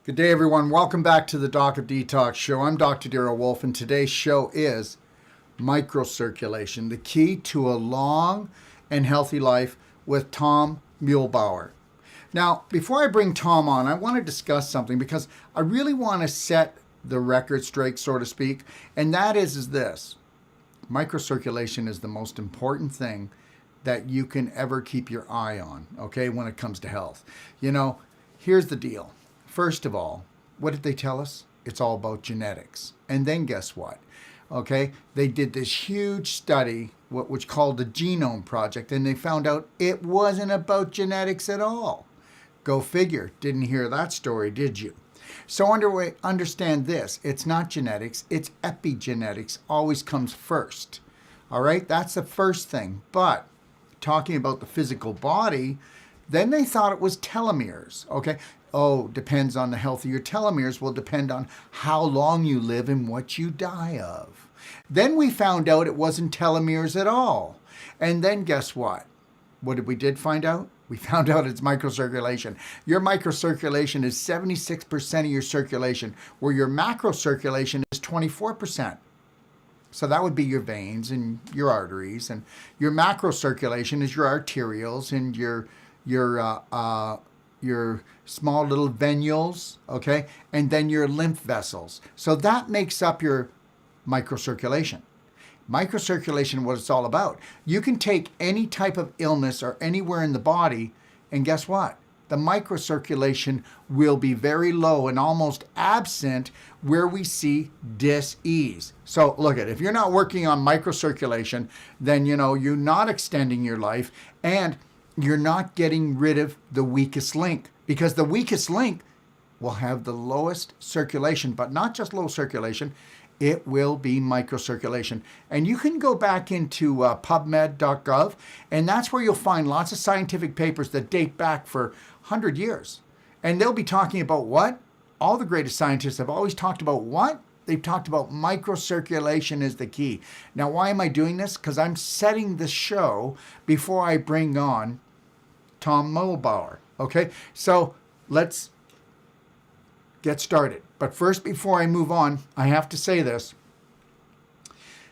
Good day, everyone. Welcome back to the Doc of Detox show. I'm Dr. Darrell Wolfe, and today's show is microcirculation, the key to a long and healthy life with Tom Muehlbauer. Now, before I bring Tom on, I want to discuss something because I really want to set the record straight, so to speak, and that is this. Microcirculation is the most important thing that you can ever keep your eye on, okay, when it comes to health. You know, here's the deal. First of all, what did they tell us? It's all about genetics. And then guess what? Okay, they did this huge study, which called the Genome Project, and they found out it wasn't about genetics at all. Go figure. Didn't hear that story, did you? So understand this. It's not genetics. It's epigenetics. Always comes first. All right, that's the first thing. But talking about the physical body, then they thought it was telomeres. Okay. Oh, depends on the health of your telomeres will depend on how long you live and what you die of. Then we found out it wasn't telomeres at all. And then guess what? What did we find out? We found out it's microcirculation. Your microcirculation is 76% of your circulation, where your macrocirculation is 24%. So that would be your veins and your arteries, and your macrocirculation is your arterioles and your small little venules, okay? And then your lymph vessels. So that makes up your microcirculation. Microcirculation, what it's all about. You can take any type of illness or anywhere in the body, and guess what? The microcirculation will be very low and almost absent where we see dis-ease. So look at, if you're not working on microcirculation, then you're not extending your life, and you're not getting rid of the weakest link, because the weakest link will have the lowest circulation, but not just low circulation, it will be microcirculation. And you can go back into pubmed.gov, and that's where you'll find lots of scientific papers that date back for 100 years. And they'll be talking about what? All the greatest scientists have always talked about what? They've talked about microcirculation is the key. Now, why am I doing this? Because I'm setting the show before I bring on Tom Muehlbauer. Okay, so let's get started. But first, before I move on, I have to say this.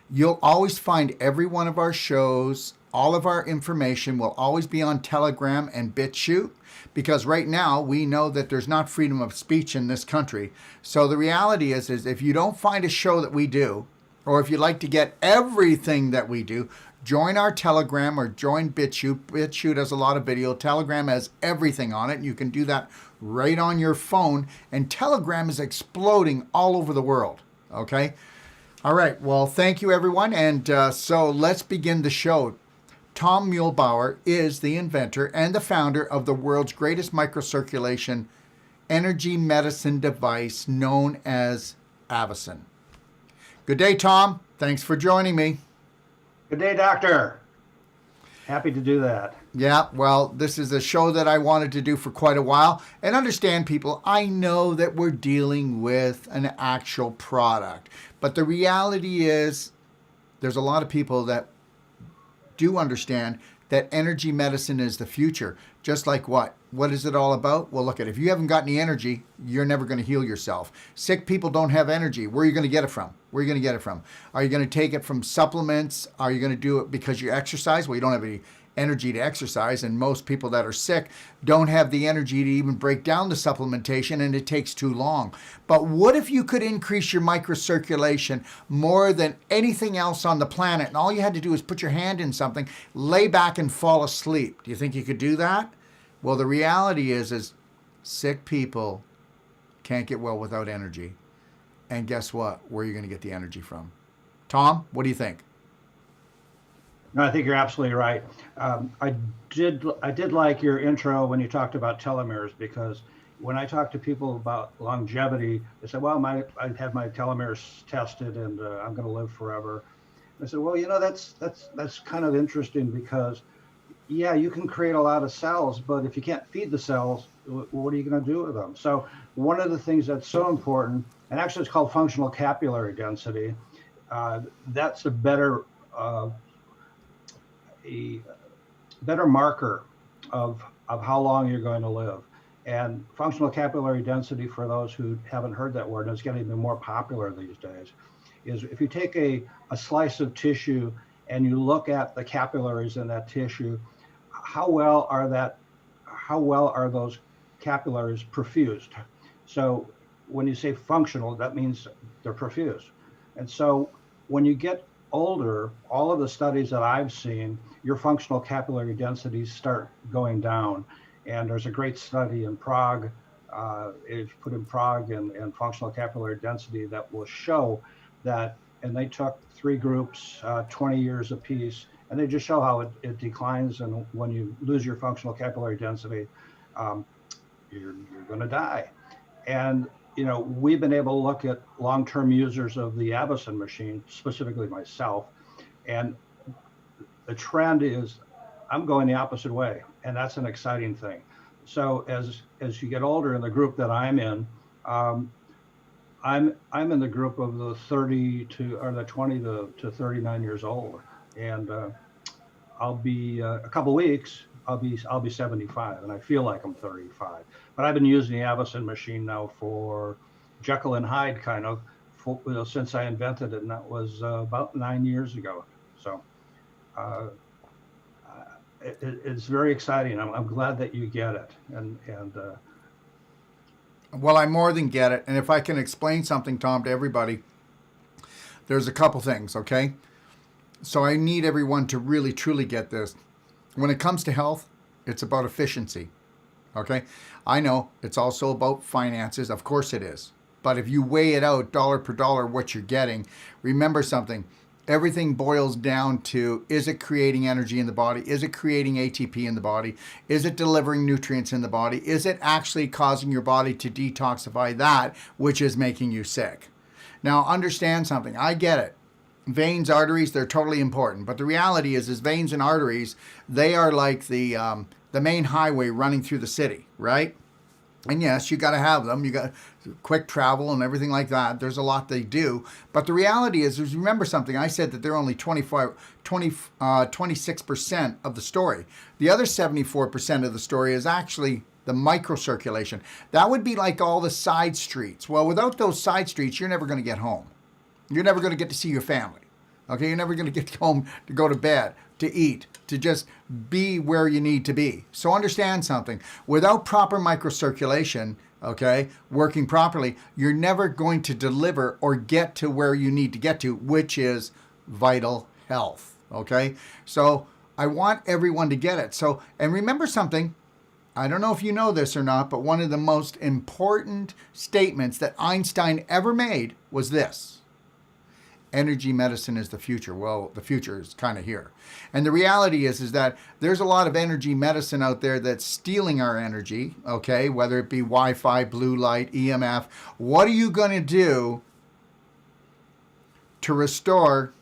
You'll always find every one of our shows, all of our information will always be on Telegram and BitChute, because right now we know that there's not freedom of speech in this country. So the reality is if you don't find a show that we do, or if you'd like to get everything that we do, join our Telegram or join BitChute. BitChute has a lot of video. Telegram has everything on it. And you can do that right on your phone. And Telegram is exploding all over the world. Okay? All right. Well, thank you, everyone. And so let's begin the show. Tom Muehlbauer is the inventor and the founder of the world's greatest microcirculation energy medicine device known as Avacen. Good day, Tom. Thanks for joining me. Good day, Doctor. Happy to do that. Yeah, well, this is a show that I wanted to do for quite a while. And understand, people, I know that we're dealing with an actual product. But the reality is there's a lot of people that do understand that energy medicine is the future. Just like what? What is it all about? Well, look at it. If you haven't got any energy, you're never going to heal yourself. Sick people don't have energy. Where are you going to get it from? Where are you going to get it from? Are you going to take it from supplements? Are you going to do it because you exercise? Well, you don't have any energy to exercise, and most people that are sick don't have the energy to even break down the supplementation, and it takes too long. But what if you could increase your microcirculation more than anything else on the planet, and all you had to do is put your hand in something, lay back and fall asleep? Do you think you could do that? Well, the reality is sick people can't get well without energy. And guess what? Where are you going to get the energy from? Tom, what do you think? No, I think you're absolutely right. I did like your intro when you talked about telomeres, because when I talk to people about longevity, they say, well, I had my telomeres tested and I'm going to live forever. I said, well, that's kind of interesting, because yeah, you can create a lot of cells, but if you can't feed the cells, what are you going to do with them? So one of the things that's so important, and actually it's called functional capillary density, that's a better marker of how long you're going to live. And functional capillary density, for those who haven't heard that word, and it's getting even more popular these days, is if you take a slice of tissue and you look at the capillaries in that tissue, how well are those capillaries perfused? So when you say functional, that means they're perfused. And so when you get older, all of the studies that I've seen, your functional capillary densities start going down. And there's a great study in Prague, it's put in Prague and functional capillary density that will show that, and they took 3 groups, 20 years apiece, and they just show how it declines. And when you lose your functional capillary density, you're going to die. And we've been able to look at long-term users of the Avacen machine, specifically myself, and the trend is I'm going the opposite way, and that's an exciting thing. So as you get older, in the group that I'm in, I'm in the group of the 30 to or the 20 to 39 years old, and I'll be a couple weeks. I'll be 75, and I feel like I'm 35. But I've been using the Avacen machine now for Jekyll and Hyde kind of since I invented it, and that was about 9 years ago. So it's very exciting. I'm glad that you get it, and Well, I more than get it. And if I can explain something, Tom, to everybody, there's a couple things, okay? So I need everyone to really, truly get this. When it comes to health, it's about efficiency, okay? I know it's also about finances. Of course it is. But if you weigh it out dollar per dollar what you're getting, remember something. Everything boils down to, is it creating energy in the body? Is it creating ATP in the body? Is it delivering nutrients in the body? Is it actually causing your body to detoxify that which is making you sick? Now, understand something. I get it. Veins, arteries, they're totally important. But the reality is veins and arteries, they are like the main highway running through the city, right? And yes, you got to have them. You got quick travel and everything like that. There's a lot they do. But the reality is remember something. I said that they're only 26% of the story. The other 74% of the story is actually the microcirculation. That would be like all the side streets. Well, without those side streets, you're never going to get home. You're never going to get to see your family. Okay, you're never going to get home to go to bed, to eat, to just be where you need to be. So understand something. Without proper microcirculation, okay, working properly, you're never going to deliver or get to where you need to get to, which is vital health. Okay, so I want everyone to get it. So, and remember something. I don't know if you know this or not, but one of the most important statements that Einstein ever made was this: energy medicine is the future. Well, the future is kind of here. And the reality is that there's a lot of energy medicine out there that's stealing our energy, okay, whether it be Wi-Fi, blue light, EMF. What are you going to do to restore,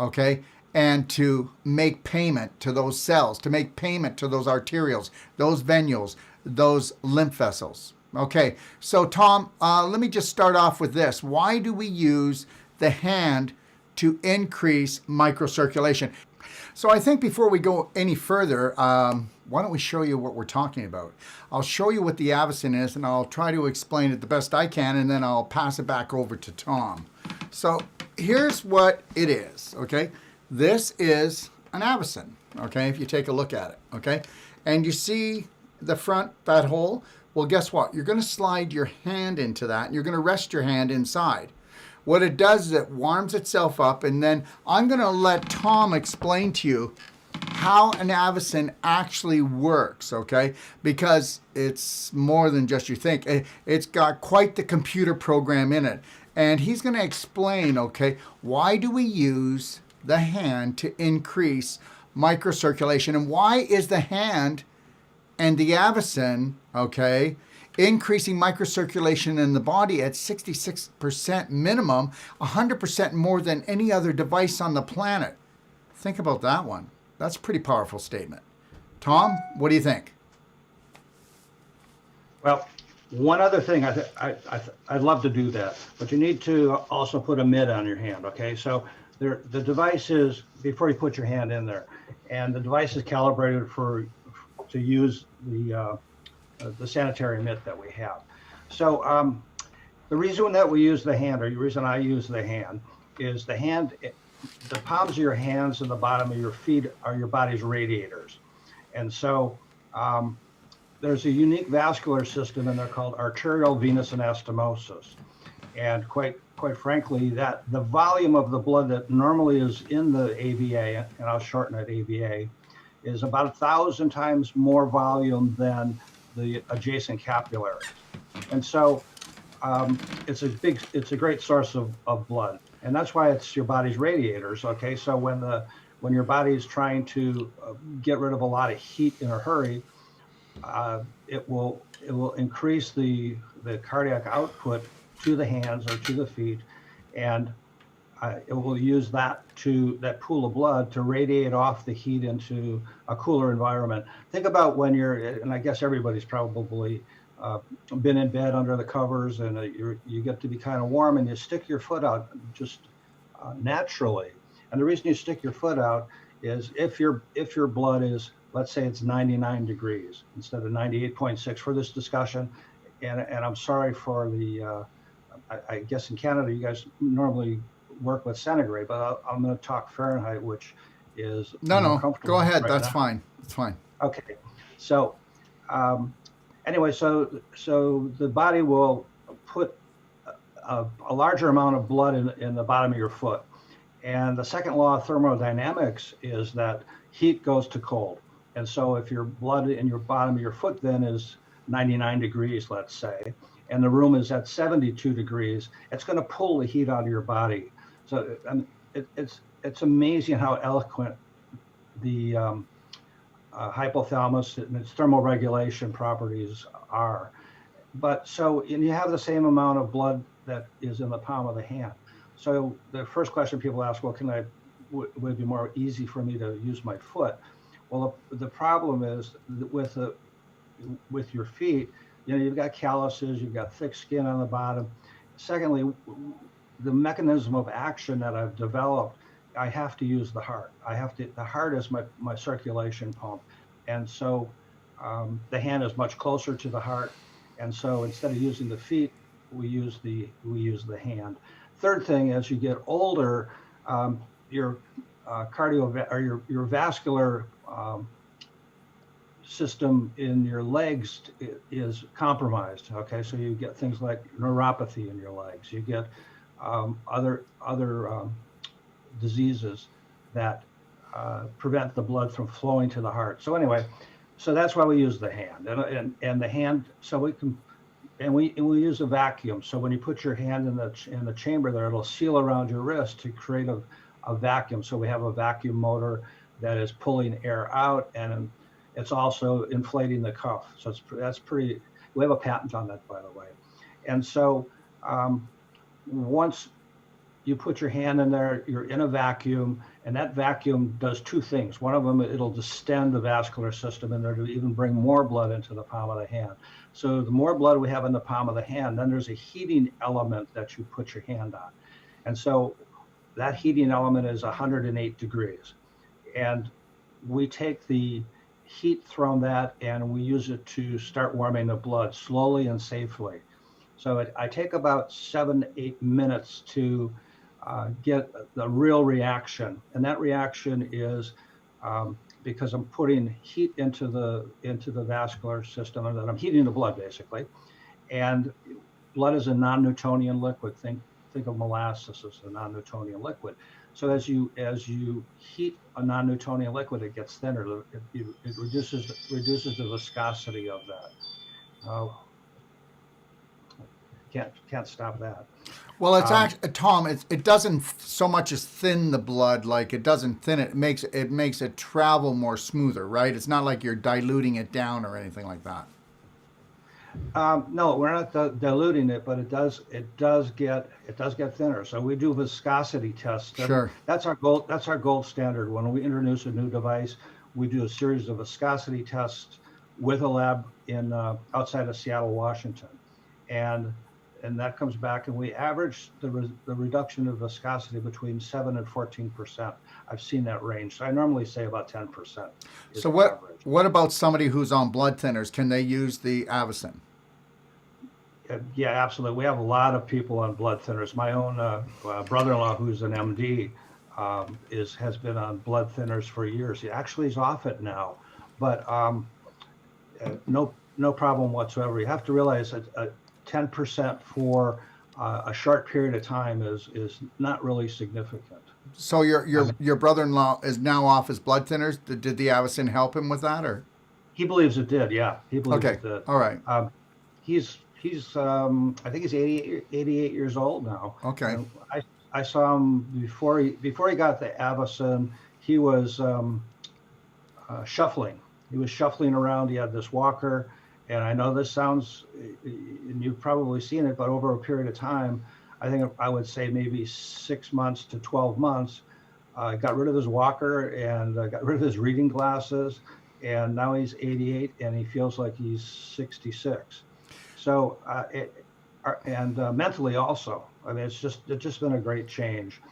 okay, and to make payment to those cells, to make payment to those arterioles, those venules, those lymph vessels? Okay, so Tom, let me just start off with this. Why do we use the hand to increase microcirculation? So I think before we go any further, why don't we show you what we're talking about? I'll show you what the Avacen is, and I'll try to explain it the best I can, and then I'll pass it back over to Tom. So here's what it is, okay? This is an Avacen, okay, if you take a look at it, okay? And you see the front, that hole? Well, guess what? You're going to slide your hand into that, and you're going to rest your hand inside. What it does is it warms itself up, and then I'm going to let Tom explain to you how an Avacen actually works, okay? Because it's more than just you think. It's got quite the computer program in it. And he's going to explain, okay, why do we use the hand to increase microcirculation, and why is the hand and the Avacen, okay, increasing microcirculation in the body at 66% minimum, 100% more than any other device on the planet. Think about that one. That's a pretty powerful statement. Tom, what do you think? Well, one other thing, I'd love to do that, but you need to also put a mitt on your hand, okay? So the device is, before you put your hand in there, and the device is calibrated to use the the sanitary mitt that we have. So the reason that we use the hand, or the reason I use the hand, is the palms of your hands and the bottom of your feet are your body's radiators. And so there's a unique vascular system, and they're called arterial venous anastomosis. And quite frankly, that the volume of the blood that normally is in the AVA, and I'll shorten it AVA, is about 1,000 times more volume than the adjacent capillaries. And so it's a great source of blood, and that's why it's your body's radiators. Okay, so when your body is trying to get rid of a lot of heat in a hurry, it will increase the cardiac output to the hands or to the feet, and it will use that pool of blood to radiate off the heat into a cooler environment. Think about when and I guess everybody's probably been in bed under the covers, and you get to be kind of warm, and you stick your foot out just naturally. And the reason you stick your foot out is if your blood is, let's say it's 99 degrees instead of 98.6 for this discussion. And I'm sorry for I guess in Canada you guys normally work with centigrade, but I'm going to talk Fahrenheit, which is no. Go ahead. Right That's now. fine. That's fine. Okay. So anyway, so the body will put a larger amount of blood in the bottom of your foot. And the second law of thermodynamics is that heat goes to cold. And so if your blood in your bottom of your foot then is 99 degrees, let's say, and the room is at 72 degrees, it's going to pull the heat out of your body. So it's amazing how eloquent the hypothalamus and its thermoregulation properties are. But and you have the same amount of blood that is in the palm of the hand. So the first question people ask, well, would it be more easy for me to use my foot? Well, the problem is with your feet, you've got calluses, you've got thick skin on the bottom. Secondly, the mechanism of action that I've developed, I have to use the heart. The heart is my circulation pump. And so the hand is much closer to the heart. And so instead of using the feet, we use the hand. Third thing, as you get older, your your vascular system in your legs is compromised. Okay, so you get things like neuropathy in your legs. You get other diseases that prevent the blood from flowing to the heart. So anyway, so that's why we use the hand, and the hand. So we can, and we use a vacuum. So when you put your hand in the chamber there, it'll seal around your wrist to create a vacuum. So we have a vacuum motor that is pulling air out, and it's also inflating the cuff. So that's pretty. We have a patent on that, by the way. And so once you put your hand in there, you're in a vacuum, and that vacuum does two things. One of them, it'll distend the vascular system in there to even bring more blood into the palm of the hand. So the more blood we have in the palm of the hand, then there's a heating element that you put your hand on. And so that heating element is 108 degrees. And we take the heat from that and we use it to start warming the blood slowly and safely. So I take about 7-8 minutes to get the real reaction, and that reaction is because I'm putting heat into the vascular system, and then I'm heating the blood basically. And blood is a non-Newtonian liquid. Think of molasses as a non-Newtonian liquid. So as you heat a non-Newtonian liquid, it gets thinner. It reduces the viscosity of that. Can't stop that. Well, it's actually, Tom. It doesn't so much as thin the blood, like it doesn't thin it. It makes it travel more smoother, right? It's not like you're diluting it down or anything like that. No, we're not diluting it, but it does get thinner. So we do viscosity tests. Sure. That's our gold standard. When we introduce a new device, we do a series of viscosity tests with a lab in outside of Seattle, Washington, and and that comes back, and we average the reduction of viscosity between 7 and 14%. I've seen that range. So I normally say about 10% is So average. what about somebody who's on blood thinners? Can they use the Avacen? Yeah, absolutely. We have a lot of people on blood thinners. My own brother-in-law, who's an MD, has been on blood thinners for years. He actually is off it now, but no problem whatsoever. You have to realize that 10% for a short period of time is not really significant. So your brother-in-law is now off his blood thinners. Did the Avacen help him with that, or? He believes it did. Yeah, he believes Okay, it did. all right. He's I think he's 88 years old now. Okay. And I saw him before he got the Avacen. He was shuffling. He was shuffling around. He had this walker, and I know this sounds, and you've probably seen it, but over a period of time, I think I would say maybe 6 months to 12 months, got rid of his walker and got rid of his reading glasses, and now he's 88 and he feels like he's 66. So, mentally also, I mean, it's just been a great change.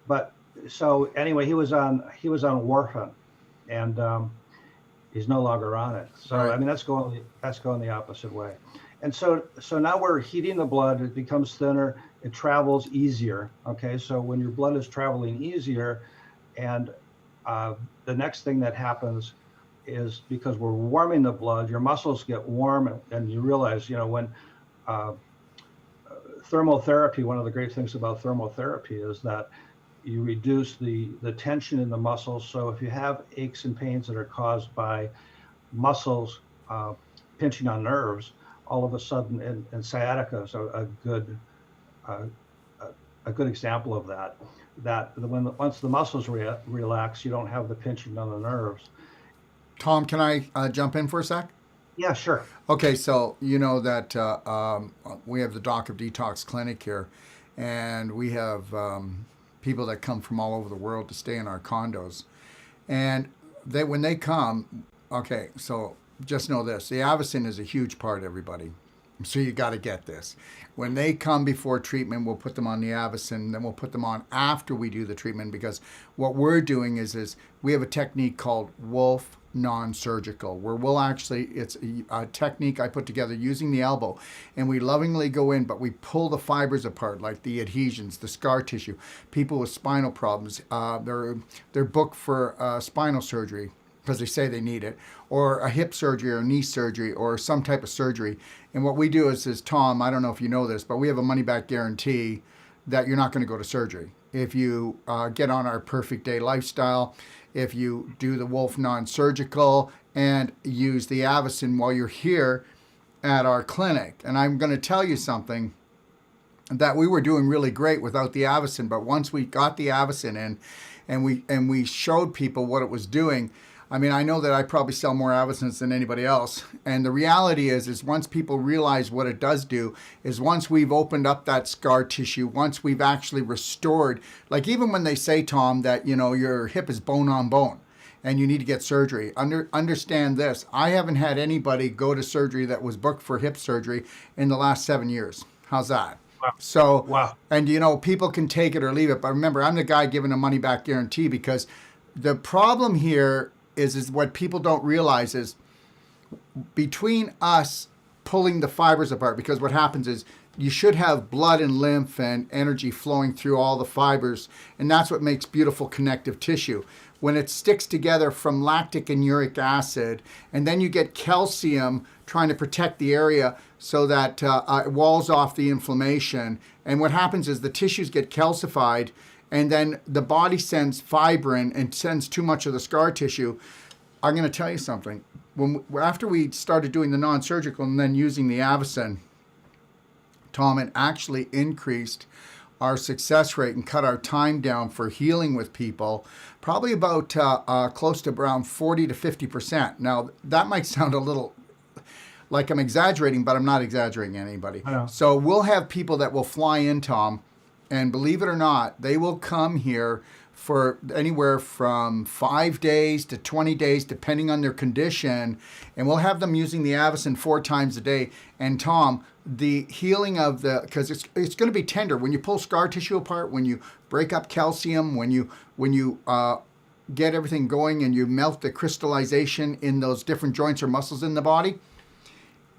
But so anyway, he was on warfarin, and he's no longer on it. So Right. I mean, that's going the opposite way. And so now we're heating the blood. It becomes thinner. It travels easier. Okay, so when your blood is traveling easier, and the next thing that happens is, because we're warming the blood, your muscles get warm, and you realize, when thermotherapy, one of the great things about thermotherapy is that you reduce the tension in the muscles. So if you have aches and pains that are caused by muscles pinching on nerves, all of a sudden, and sciatica is a good example of that. Once the muscles relax, you don't have the pinching on the nerves. Tom, can I jump in for a sec? Yeah, sure. Okay, so you know that we have the Doc of Detox clinic here, and we have people that come from all over the world to stay in our condos. And when they come, okay, so just know this, the Avacen is a huge part, everybody. So you got to get this. When they come before treatment, we'll put them on the Avacen, then we'll put them on after we do the treatment, because what we're doing is we have a technique called Wolfe non-surgical, where it's a technique I put together using the elbow, and we lovingly go in, but we pull the fibers apart, like the adhesions, the scar tissue. People with spinal problems, they're booked for spinal surgery because they say they need it, or a hip surgery or knee surgery or some type of surgery. And what we do is Tom, I don't know if you know this, but we have a money-back guarantee that you're not going to go to surgery. If you get on our Perfect Day lifestyle, if you do the Wolfe non-surgical and use the Avacen while you're here at our clinic. And I'm going to tell you something, that we were doing really great without the Avacen, but once we got the Avacen in and we showed people what it was doing, I mean, I know that I probably sell more Avacens than anybody else. And the reality is once people realize what it does do, is once we've opened up that scar tissue, once we've actually restored, like even when they say, Tom, that, your hip is bone on bone and you need to get surgery, understand this. I haven't had anybody go to surgery that was booked for hip surgery in the last 7 years. How's that? Wow. So, Wow. And people can take it or leave it. But remember, I'm the guy giving a money back guarantee, because the problem here is what people don't realize is between us pulling the fibers apart, because what happens is you should have blood and lymph and energy flowing through all the fibers, and that's what makes beautiful connective tissue. When it sticks together from lactic and uric acid, and then you get calcium trying to protect the area so that it walls off the inflammation, and what happens is the tissues get calcified, and then the body sends fibrin and sends too much of the scar tissue. I'm going to tell you something. After we started doing the non-surgical and then using the Avacen, Tom, it actually increased our success rate and cut our time down for healing with people, probably about close to around 40 to 50%. Now, that might sound a little like I'm exaggerating, but I'm not exaggerating anybody. I know. So we'll have people that will fly in, Tom, and believe it or not, they will come here for anywhere from 5 days to 20 days, depending on their condition. And we'll have them using the Avacen 4 times a day. And Tom, the healing of the, because it's going to be tender when you pull scar tissue apart, when you break up calcium, when you get everything going and you melt the crystallization in those different joints or muscles in the body.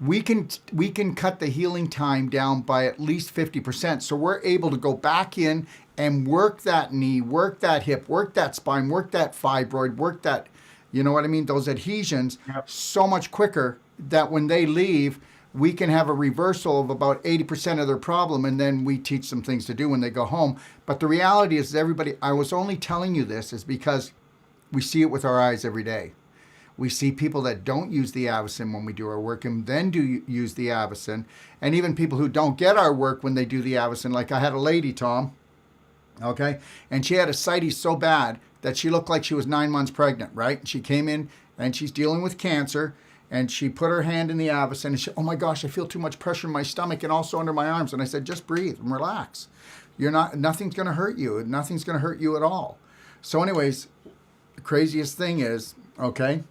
We can cut the healing time down by at least 50%. So we're able to go back in and work that knee, work that hip, work that spine, work that fibroid, work that, you know what I mean, those adhesions. Yep. So much quicker that when they leave, we can have a reversal of about 80% of their problem, and then we teach them things to do when they go home. But the reality is, everybody, I was only telling you this is because we see it with our eyes every day. We see people that don't use the Avacen when we do our work and then do use the Avacen. And even people who don't get our work when they do the Avacen. Like I had a lady, Tom, okay? And she had ascites so bad that she looked like she was 9 months pregnant, right? She came in and she's dealing with cancer, and she put her hand in the Avacen and she, oh my gosh, I feel too much pressure in my stomach and also under my arms. And I said, just breathe and relax. Nothing's going to hurt you. Nothing's going to hurt you at all. So anyways, the craziest thing is, okay,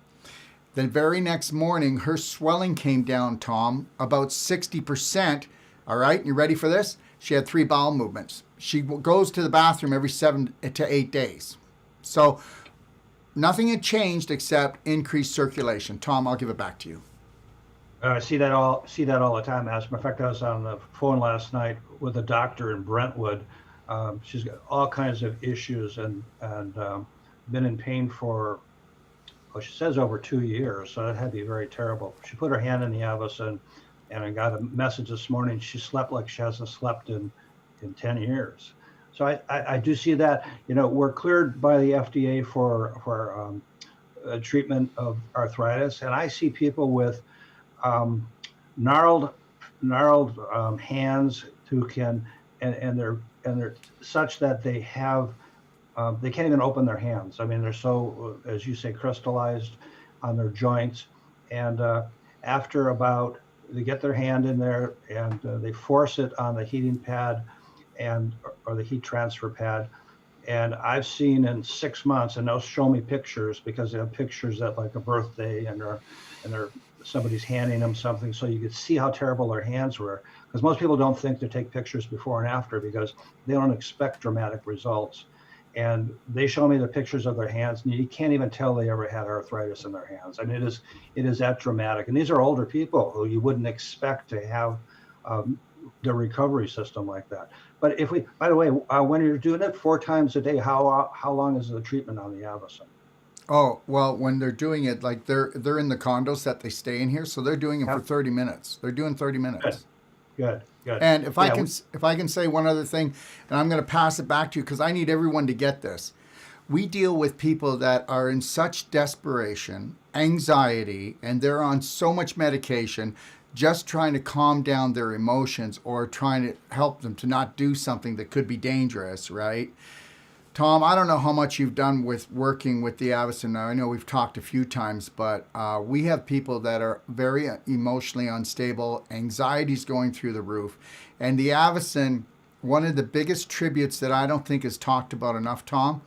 the very next morning, her swelling came down, Tom, about 60%. All right, you ready for this? She had 3 bowel movements. She goes to the bathroom every 7 to 8 days. So nothing had changed except increased circulation. Tom, I'll give it back to you. I see that all the time. As a matter of fact, I was on the phone last night with a doctor in Brentwood. She's got all kinds of issues and been in pain for, well, she says over 2 years, so that had to be very terrible. She put her hand in the Avacen, and I got a message this morning. She slept like she hasn't slept in 10 years. So I do see that. You know, we're cleared by the FDA for treatment of arthritis, and I see people with gnarled hands who can, and they're such that they have. They can't even open their hands. I mean, they're so, as you say, crystallized on their joints. And after about, they get their hand in there and they force it on the heating pad or the heat transfer pad. And I've seen in 6 months, and they'll show me pictures because they have pictures at like a birthday and somebody's handing them something, so you could see how terrible their hands were. Because most people don't think to take pictures before and after because they don't expect dramatic results. And they show me the pictures of their hands, and you can't even tell they ever had arthritis in their hands. I mean, it is that dramatic. And these are older people who you wouldn't expect to have the recovery system like that. But if we, by the way, when you're doing it 4 times a day, how long is the treatment on the Avacen? Oh, well, when they're doing it, like they're in the condos that they stay in here, so they're doing it for 30 minutes. They're doing 30 minutes. Good. And if I can say one other thing, and I'm going to pass it back to you because I need everyone to get this. We deal with people that are in such desperation, anxiety, and they're on so much medication, just trying to calm down their emotions or trying to help them to not do something that could be dangerous, right? Tom, I don't know how much you've done with working with the Avacen. Now, I know we've talked a few times, but we have people that are very emotionally unstable, anxiety's going through the roof. And the Avacen, one of the biggest tributes that I don't think is talked about enough, Tom,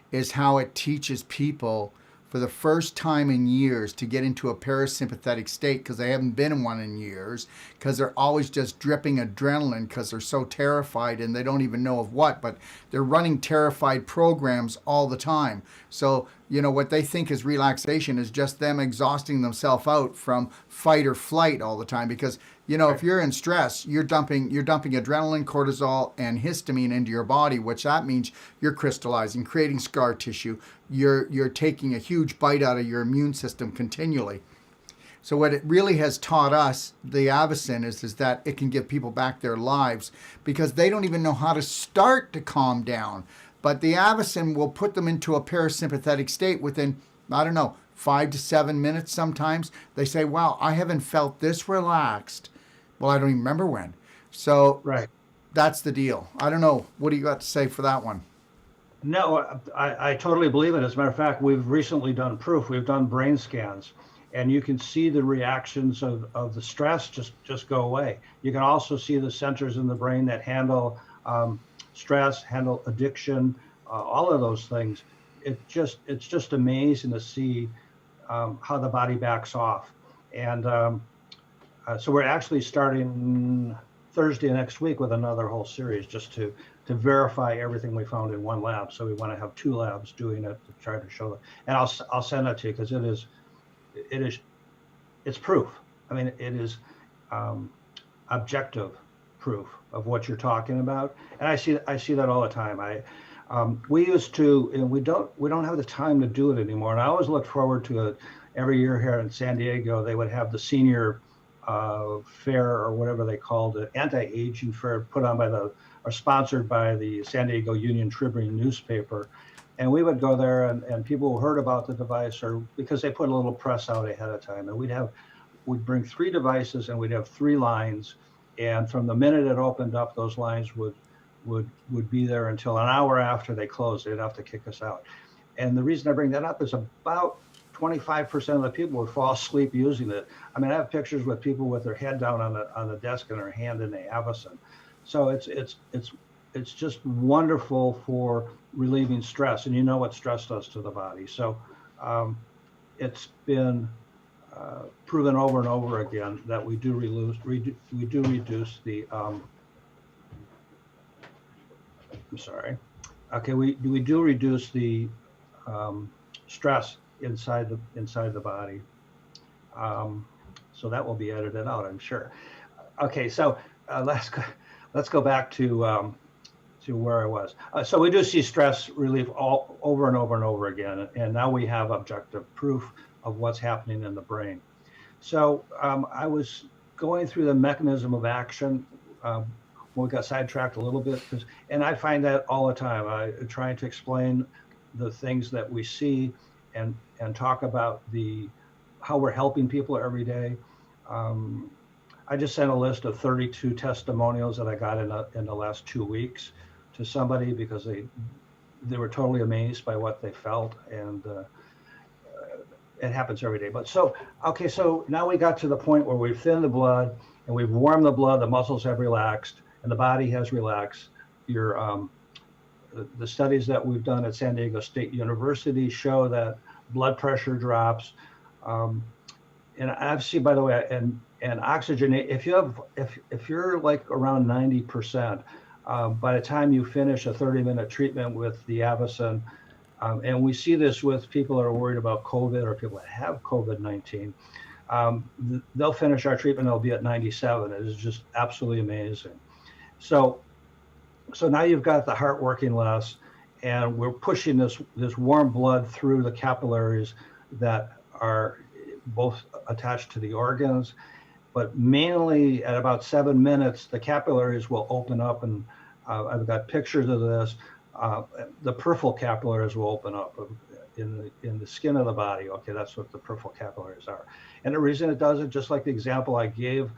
is how it teaches people for the first time in years to get into a parasympathetic state because they haven't been in one in years, because they're always just dripping adrenaline because they're so terrified and they don't even know of what, but they're running terrified programs all the time. So, you know, what they think is relaxation is just them exhausting themselves out from fight or flight all the time because, you know, if you're in stress, you're dumping adrenaline, cortisol, and histamine into your body, which that means you're crystallizing, creating scar tissue. You're taking a huge bite out of your immune system continually. So what it really has taught us, the Avacen, is that it can give people back their lives because they don't even know how to start to calm down. But the Avacen will put them into a parasympathetic state within, I don't know, 5 to 7 minutes sometimes. They say, wow, I haven't felt this relaxed. Well, I don't even remember when. So Right. That's the deal. I don't know. What do you got to say for that one? No, I totally believe it. As a matter of fact, we've recently done proof. We've done brain scans, and you can see the reactions of the stress just go away. You can also see the centers in the brain that handle stress, handle addiction, all of those things. It's just amazing to see how the body backs off. And So we're actually starting Thursday next week with another whole series just to verify everything we found in one lab. So we want to have two labs doing it to try to show it. And I'll send it to you because it's proof. I mean, it is objective proof of what you're talking about. And I see that all the time. We used to, and we don't have the time to do it anymore. And I always looked forward to it every year here in San Diego. They would have the senior fair or whatever they called it, anti-aging fair, put on by or sponsored by the San Diego Union Tribune newspaper. And we would go there, and people who heard about the device, or because they put a little press out ahead of time, and we'd bring 3 devices, and we'd have 3 lines, and from the minute it opened up, those lines would be there until an hour after they closed. They'd have to kick us out. And the reason I bring that up is about 25% of the people would fall asleep using it. I mean, I have pictures with people with their head down on the desk and their hand in the Avacen. So it's just wonderful for relieving stress, and you know what stress does to the body. So it's been proven over and over again that we do reduce the we do reduce the stress inside the body. So that will be edited out, I'm sure. Okay, so let's go back to where I was. So we do see stress relief all over and over and over again, and now we have objective proof of what's happening in the brain. So I was going through the mechanism of action when we got sidetracked a little bit, and I find that all the time. I'm trying to explain the things that we see and talk about how we're helping people every day. I just sent a list of 32 testimonials that I got in the last 2 weeks to somebody because they were totally amazed by what they felt, and it happens every day. But so now we got to the point where we've thinned the blood and we've warmed the blood, the muscles have relaxed, and the body has relaxed. The studies that we've done at San Diego State University show that blood pressure drops. And I've seen, by the way, and oxygen, if you're like around 90%, by the time you finish a 30-minute treatment with the Avacen, and we see this with people that are worried about COVID or people that have COVID-19, they'll finish our treatment, they'll be at 97. It is just absolutely amazing. So now you've got the heart working less, and we're pushing this warm blood through the capillaries that are both attached to the organs, but mainly at about 7 minutes, the capillaries will open up, and I've got pictures of this. The peripheral capillaries will open up in the skin of the body. Okay, that's what the peripheral capillaries are. And the reason it does it, just like the example I gave,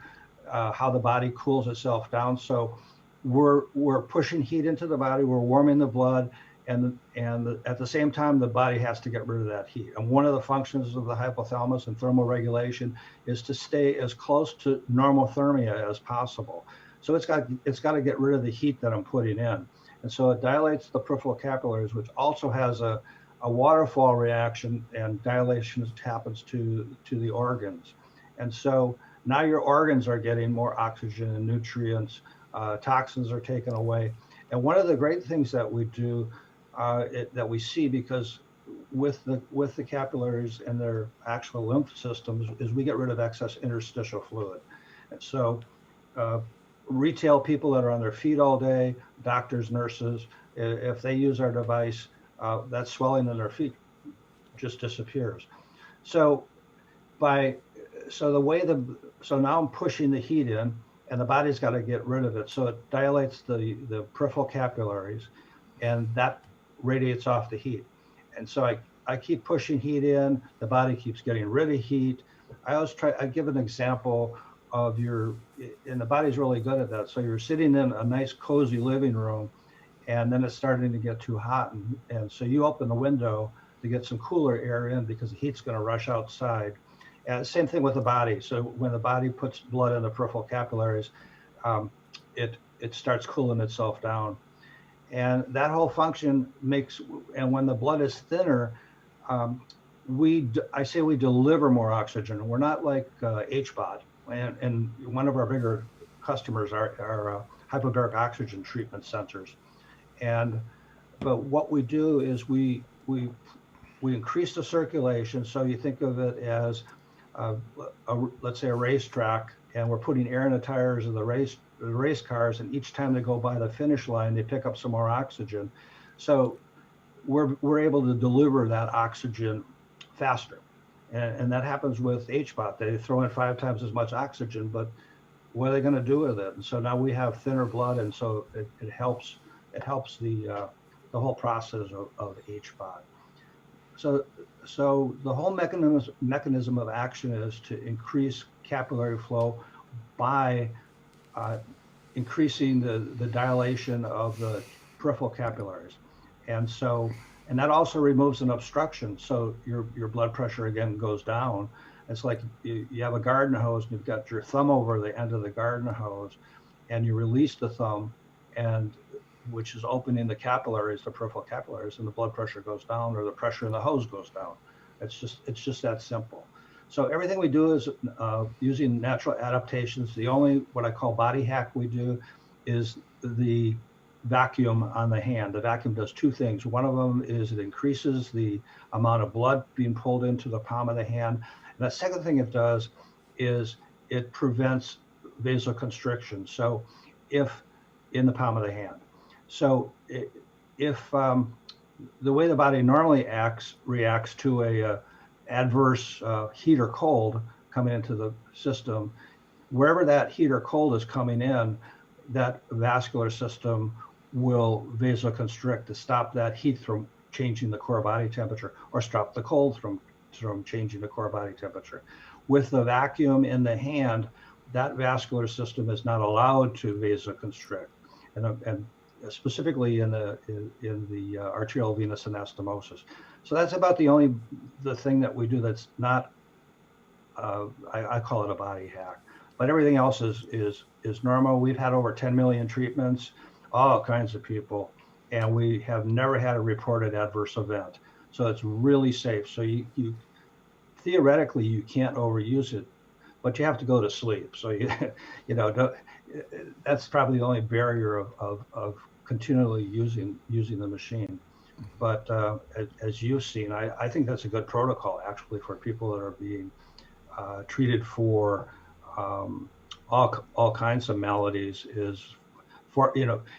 how the body cools itself down. So we're pushing heat into the body, we're warming the blood, and at the same time, the body has to get rid of that heat. And one of the functions of the hypothalamus and thermal regulation is to stay as close to normothermia as possible. So it's got to get rid of the heat that I'm putting in. And so it dilates the peripheral capillaries, which also has a waterfall reaction, and dilation happens to the organs. And so now your organs are getting more oxygen and nutrients, toxins are taken away. And one of the great things that we do, that we see, because with the capillaries and their actual lymph systems, is we get rid of excess interstitial fluid. And so retail people that are on their feet all day, doctors, nurses, if they use our device, that swelling in their feet just disappears. So now I'm pushing the heat in, and the body's got to get rid of it. So it dilates the peripheral capillaries, and that radiates off the heat. And so I keep pushing heat in, the body keeps getting rid of heat. I give an example of and the body's really good at that. So you're sitting in a nice cozy living room, and then it's starting to get too hot. And so you open the window to get some cooler air in because the heat's going to rush outside. And same thing with the body. So when the body puts blood in the peripheral capillaries, it starts cooling itself down. And that whole function and when the blood is thinner, I say we deliver more oxygen. We're not like HBOD. and one of our bigger customers are hypobaric oxygen treatment centers. And but what we do is we increase the circulation. So you think of it as let's say a racetrack, and we're putting air in the tires of the race cars, and each time they go by the finish line, they pick up some more oxygen. So we're able to deliver that oxygen faster, and that happens with HBOT. They throw in 5 times as much oxygen, but what are they going to do with it? And so now we have thinner blood, and so it helps the whole process of HBOT. So the whole mechanism of action is to increase capillary flow by increasing the dilation of the peripheral capillaries. And that also removes an obstruction. So your blood pressure again goes down. It's like you have a garden hose and you've got your thumb over the end of the garden hose, and you release the thumb, and which is opening the capillaries, the peripheral capillaries, and the blood pressure goes down, or the pressure in the hose goes down. It's just that simple. So everything we do is using natural adaptations. The only what I call body hack we do is the vacuum on the hand. The vacuum does 2 things. One of them is it increases the amount of blood being pulled into the palm of the hand. And the second thing it does is it prevents vasoconstriction. So if in the palm of the hand. So if the way the body normally reacts to a adverse heat or cold coming into the system, wherever that heat or cold is coming in, that vascular system will vasoconstrict to stop that heat from changing the core body temperature, or stop the cold from changing the core body temperature. With the vacuum in the hand, that vascular system is not allowed to vasoconstrict, and specifically in the arterial venous anastomosis. So that's about the thing that we do that's not I call it a body hack, but everything else is normal. We've had over 10 million treatments, all kinds of people, and we have never had a reported adverse event. So it's really safe. So you theoretically you can't overuse it, but you have to go to sleep. So that's probably the only barrier of continually using the machine. But as you've seen, I think that's a good protocol actually for people that are being treated for all kinds of maladies. Is for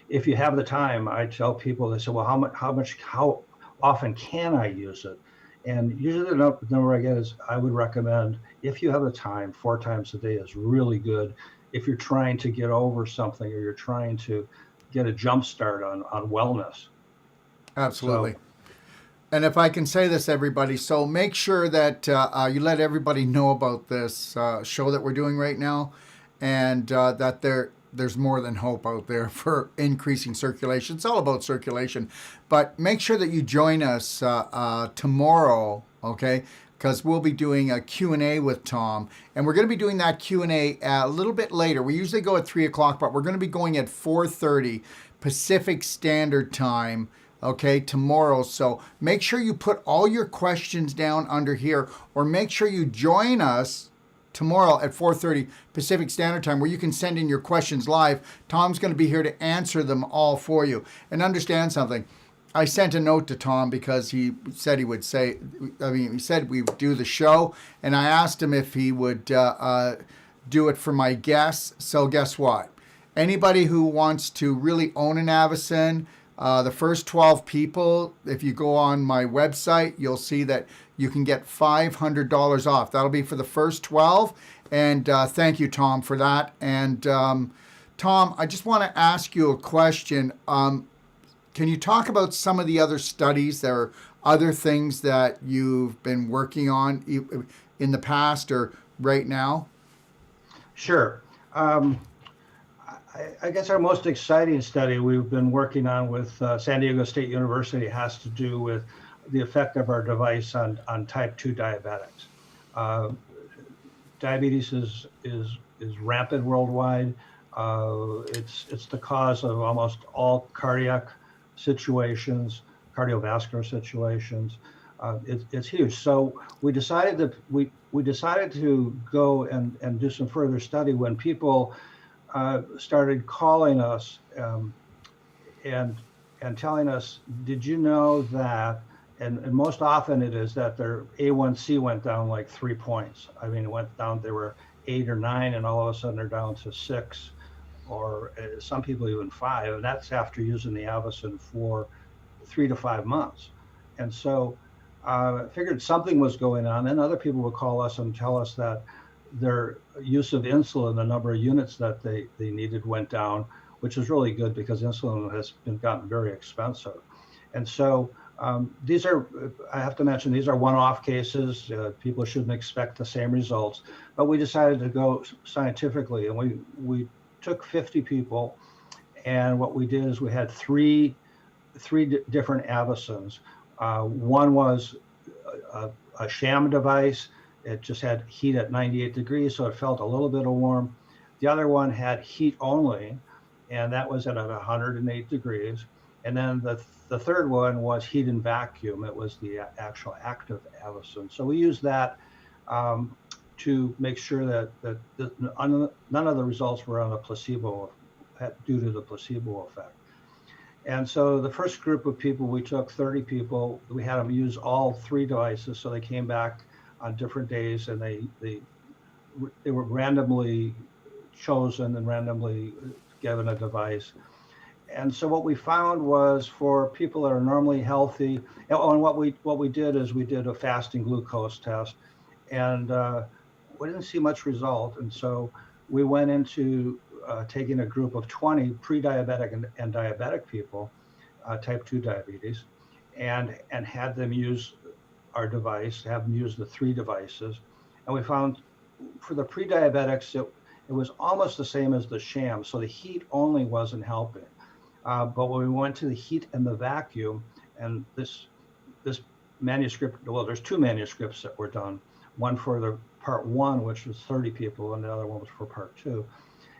if you have the time, I tell people, they say, well, how often can I use it? And usually the number I get is, I would recommend, if you have the time, 4 times a day is really good. If you're trying to get over something, or you're trying to get a jump start on wellness. Absolutely. And if I can say this, everybody, so make sure that you let everybody know about this show that we're doing right now, and that there's more than hope out there for increasing circulation. It's all about circulation. But make sure that you join us tomorrow, okay? Because we'll be doing a Q&A with Tom. And we're going to be doing that Q&A a little bit later. We usually go at 3 o'clock, but we're going to be going at 4:30 Pacific Standard Time, okay, tomorrow. So make sure you put all your questions down under here, or make sure you join us tomorrow at 4:30 Pacific Standard Time, where you can send in your questions live. Tom's going to be here to answer them all for you. And understand something. I sent a note to Tom because he said he said we would do the show, and I asked him if he would do it for my guests. So guess what? Anybody who wants to really own an Avacen, the first 12 people, if you go on my website, you'll see that you can get $500 off. That'll be for the first 12. And thank you, Tom, for that. And Tom, I just want to ask you a question. Can you talk about some of the other studies? There are other things that you've been working on in the past or right now? Sure. I guess our most exciting study we've been working on with San Diego State University has to do with the effect of our device on type 2 diabetics. Diabetes is rampant worldwide. It's the cause of almost all cardiac situations, cardiovascular situations. It's huge. So we decided to go and do some further study when people started calling us and telling us, did you know that? And most often it is that their A1C went down like 3 points. I mean, it went down. They were 8 or 9, and all of a sudden they're down to 6, or some people even 5. And that's after using the Avacen for 3 to 5 months. And so I figured something was going on. And other people would call us and tell us that their use of insulin, the number of units that they needed, went down, which is really good because insulin has gotten very expensive. And so these are, I have to mention, these are one-off cases. People shouldn't expect the same results. But we decided to go scientifically, and we took 50 people, and what we did is we had three different Avacens. One was a sham device. It just had heat at 98 degrees, so it felt a little bit of warm. The other one had heat only, and that was at 108 degrees. And then the third one was heat and vacuum. It was the actual active Avacen. So we used that to make sure that none of the results were on a placebo, due to the placebo effect. And so the first group of people, we took 30 people. We had them use all 3 devices. So they came back on different days, and they were randomly chosen and randomly given a device. And so what we found was, for people that are normally healthy, and what we did is we did a fasting glucose test, and we didn't see much result. And so we went into taking a group of 20 pre-diabetic and diabetic people, type 2 diabetes, and had them use our device, have them use the 3 devices. And we found for the pre-diabetics, it was almost the same as the sham. So the heat only wasn't helping. But when we went to the heat and the vacuum, and this manuscript, well, there's 2 manuscripts that were done, one for the part 1, which was 30 people, and the other one was for part 2.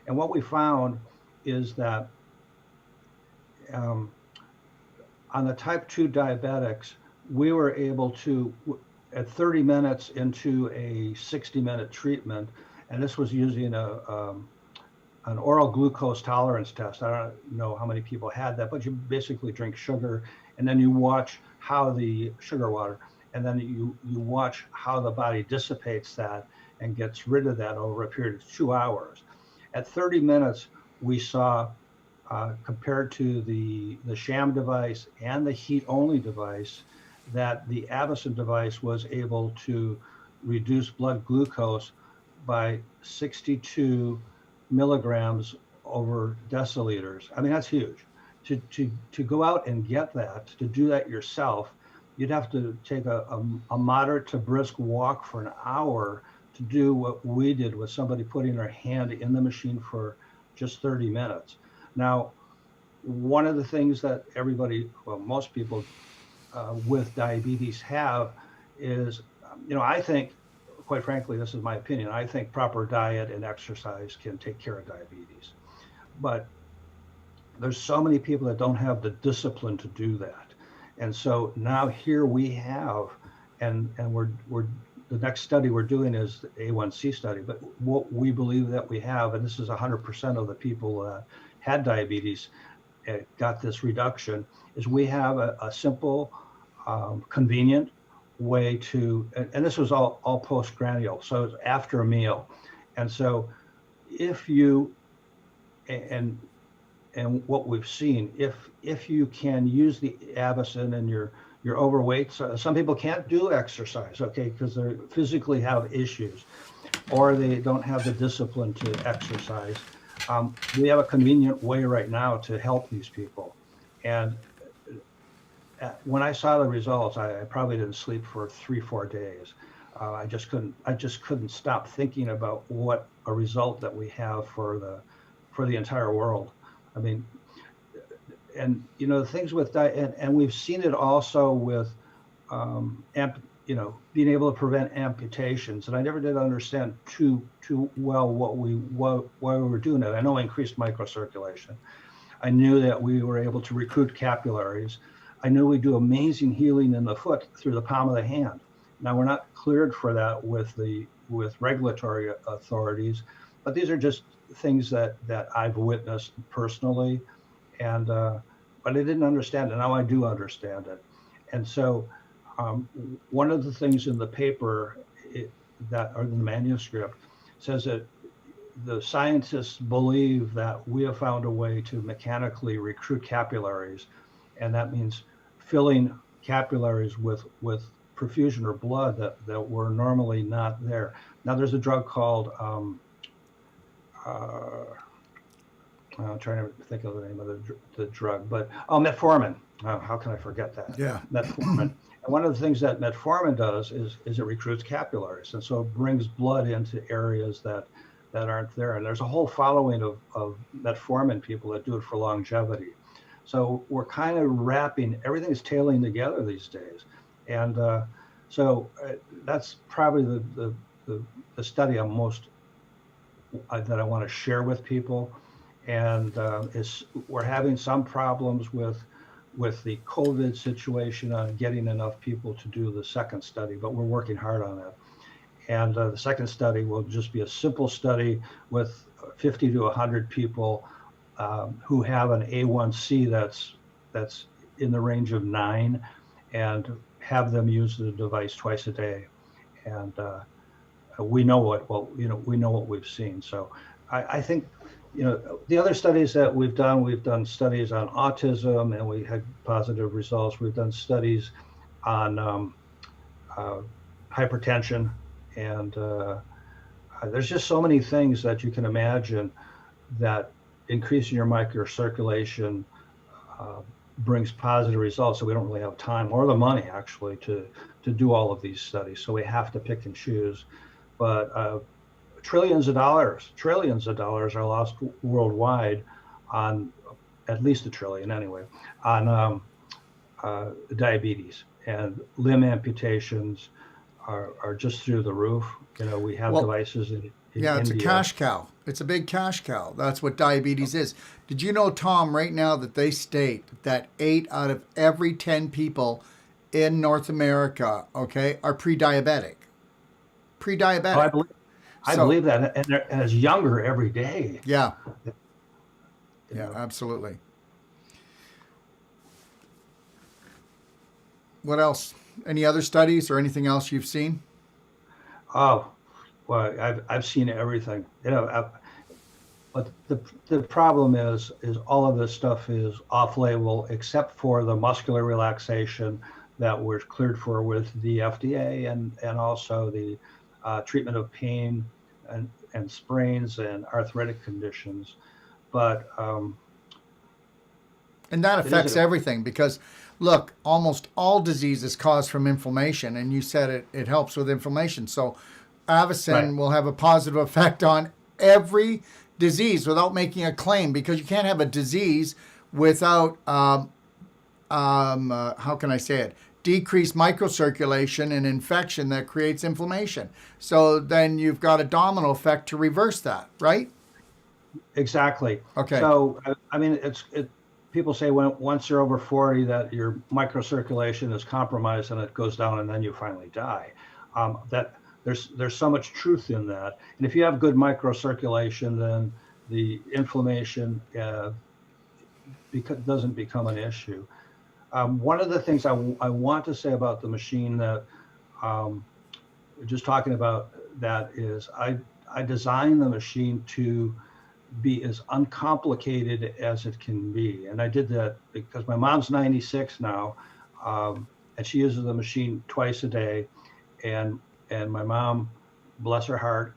And what we found is that on the type 2 diabetics, we were able to, at 30 minutes into a 60-minute treatment, and this was using an oral glucose tolerance test. I don't know how many people had that, but you basically drink sugar, and then you watch how the sugar water, and then you watch how the body dissipates that and gets rid of that over a period of 2 hours. At 30 minutes, we saw, compared to the sham device and the heat-only device, that the Avacen device was able to reduce blood glucose by 62 milligrams over deciliters. I mean, that's huge. To go out and get that, to do that yourself, you'd have to take a moderate to brisk walk for an hour to do what we did with somebody putting their hand in the machine for just 30 minutes. Now, one of the things that everybody, well, most people with diabetes have is, I think, quite frankly, this is my opinion, I think proper diet and exercise can take care of diabetes. But there's so many people that don't have the discipline to do that. And so now here we have, and we're the next study we're doing is the A1C study, but what we believe that we have, and this is 100% of the people that had diabetes got this reduction, is we have a simple, convenient way to, and this was all postgrandial, so it's after a meal. And so if you, and what we've seen, if you can use the Avacen and you're overweight, so some people can't do exercise, okay, because they physically have issues, or they don't have the discipline to exercise. We have a convenient way right now to help these people. And when I saw the results, I probably didn't sleep for 3-4 days. I just couldn't stop thinking about what a result that we have for the entire world. I mean, and the things with diet, and we've seen it also with being able to prevent amputations. And I never did understand too well why we were doing that. I know increased microcirculation. I knew that we were able to recruit capillaries. I knew we do amazing healing in the foot through the palm of the hand. Now we're not cleared for that with regulatory authorities, but these are just things that I've witnessed personally, and but I didn't understand it. Now I do understand it, and so um, one of the things in the paper that or the manuscript says that the scientists believe that we have found a way to mechanically recruit capillaries, and that means filling capillaries with perfusion or blood that were normally not there. Now there's a drug called uh, I'm trying to think of the name of the drug, but metformin. Oh, how can I forget that? Yeah. Metformin. And one of the things that metformin does is it recruits capillaries, and so it brings blood into areas that aren't there. And there's a whole following of metformin people that do it for longevity. So we're kind of wrapping, everything's tailing together these days. And so that's probably the study I'm most, that I want to share with people. And we're having some problems with the COVID situation on getting enough people to do the second study, but we're working hard on it. And the second study will just be a simple study with 50 to 100 people who have an A1C that's in the range of 9, and have them use the device twice a day. And we know what we've seen. So I think, the other studies that we've done studies on autism, and we had positive results. We've done studies on hypertension, and there's just so many things that you can imagine that increasing your microcirculation brings positive results. So we don't really have time or the money actually to do all of these studies. So we have to pick and choose. But trillions of dollars are lost worldwide on, at least $1 trillion anyway, on diabetes, and limb amputations are just through the roof. We have devices in yeah, it's India. a cash cow. It's a big cash cow. That's what diabetes is. Did you know, Tom, right now that they state that 8 out of every 10 people in North America, okay, are pre-diabetic? Pre-diabetic. Oh, I believe that, and it's younger every day. Yeah. You Yeah, know. absolutely. What else? Any other studies or anything else you've seen? Oh, well, I've seen everything. But the problem is all of this stuff is off-label, except for the muscular relaxation that we're cleared for with the FDA, and also the treatment of pain and sprains and arthritic conditions. But And that affects everything because, look, almost all disease is caused from inflammation, and you said it helps with inflammation. So Avacen will have a positive effect on every disease without making a claim, because you can't have a disease without, how can I say it, decreased microcirculation and infection that creates inflammation. So then you've got a domino effect to reverse that, right? Exactly. Okay. So I mean, people say once you're over 40 that your microcirculation is compromised and it goes down, and then you finally die. That there's so much truth in that. And if you have good microcirculation, then the inflammation doesn't become an issue. One of the things I want to say about the machine that just talking about that is I designed the machine to be as uncomplicated as it can be. And I did that because my mom's 96 now, and she uses the machine twice a day. And my mom, bless her heart,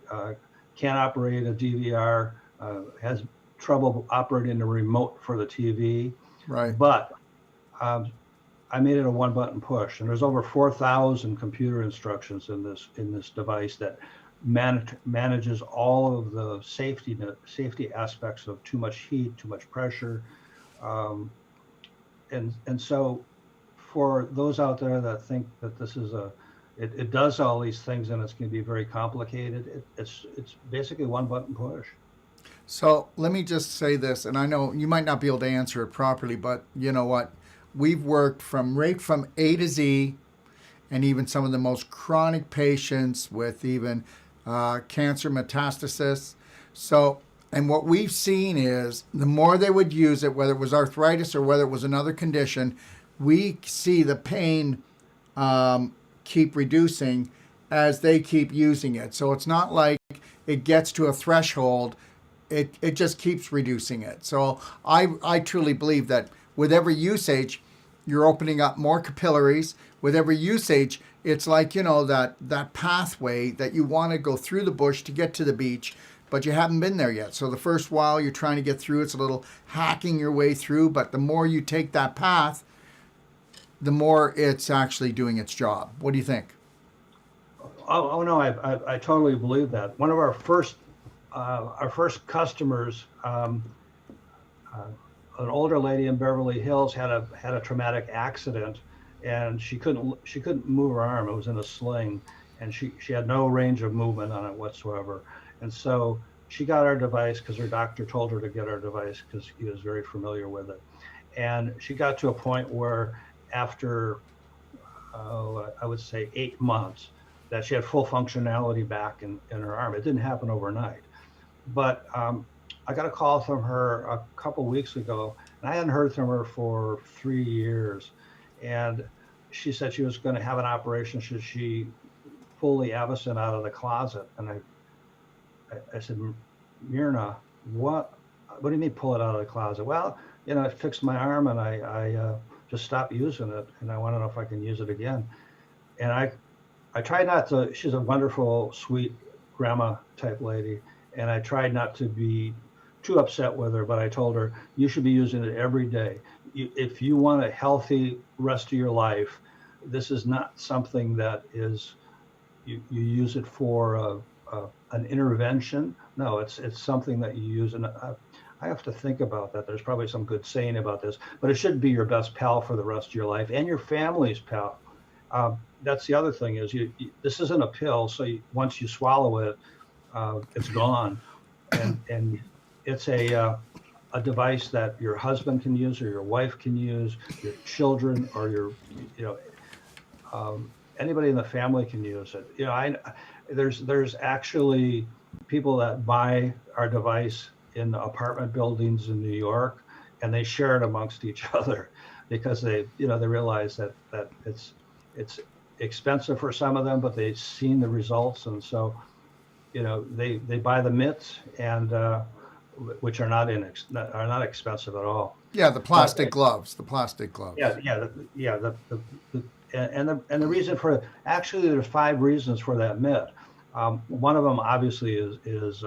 can't operate a DVR, has trouble operating the remote for the TV. Right. But I made it a one-button push, and there's over 4,000 computer instructions in this device that manages all of the safety aspects of too much heat, too much pressure, and so for those out there that think that this is it does all these things and it's going to be very complicated, it's basically one button push. So let me just say this, and I know you might not be able to answer it properly, but you know what? we've worked from right from A to Z, and even some of the most chronic patients with even cancer metastasis. So, and what we've seen is the more they would use it, whether it was arthritis or whether it was another condition, we see the pain keep reducing as they keep using it. So it's not like it gets to a threshold. It just keeps reducing it. So I truly believe that with every usage, you're opening up more capillaries. With every usage, it's like, you know, that pathway that you want to go through the bush to get to the beach, but you haven't been there yet. So the first while you're trying to get through, it's a little hacking your way through, but the more you take that path, the more it's actually doing its job. What do you think? Oh no, I totally believe that. One of our first customers, an older lady in Beverly Hills, had a traumatic accident, and she couldn't move her arm. It was in a sling, and she had no range of movement on it whatsoever. And so she got our device because her doctor told her to get our device because he was very familiar with it. And she got to a point where after, I would say 8 months, that she had full functionality back in her arm. It didn't happen overnight. But I got a call from her a couple weeks ago, and I hadn't heard from her for 3 years. And she said she was going to have an operation should she pull the Avacen out of the closet. And I said, Myrna, what do you mean pull it out of the closet? Well, you know, it fixed my arm, and I just stopped using it, and I want to know if I can use it again. And I tried not to. She's a wonderful, sweet grandma type lady, and I tried not to be too upset with her, but I told her, you should be using it every day. If you want a healthy rest of your life, this is not something that is, you use it for an intervention. No, it's something that you use. And I have to think about that. There's probably some good saying about this, but it should be your best pal for the rest of your life and your family's pal. That's the other thing is this isn't a pill. So once you swallow it, it's gone. And it's a device that your husband can use, or your wife can use, your children, or anybody in the family can use it. You know, there's actually people that buy our device in apartment buildings in New York, and they share it amongst each other because they realize that it's expensive for some of them, but they've seen the results, and so they buy the mitts, and which are not expensive at all. Yeah, the plastic gloves. The plastic gloves. Yeah. The reason for actually there's 5 reasons for that mitt. One of them obviously is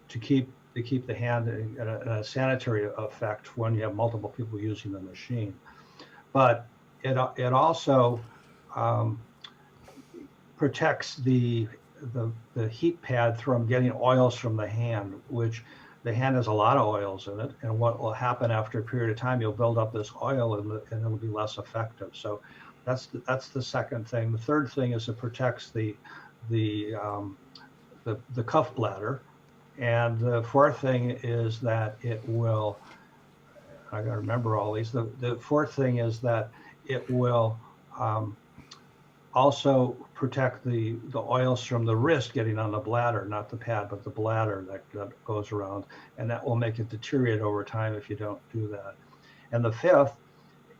to keep the hand in a sanitary effect when you have multiple people using the machine, but it also protects the heat pad from getting oils from the hand, which the hand has a lot of oils in it, and what will happen after a period of time, you'll build up this oil, and it'll be less effective. So that's the second thing. The third thing is it protects the cuff bladder, and the fourth thing is that it will. I gotta remember all these. The fourth thing is that it will also protect the oils from the wrist getting on the bladder, not the pad, but the bladder that goes around, and that will make it deteriorate over time if you don't do that. And the fifth,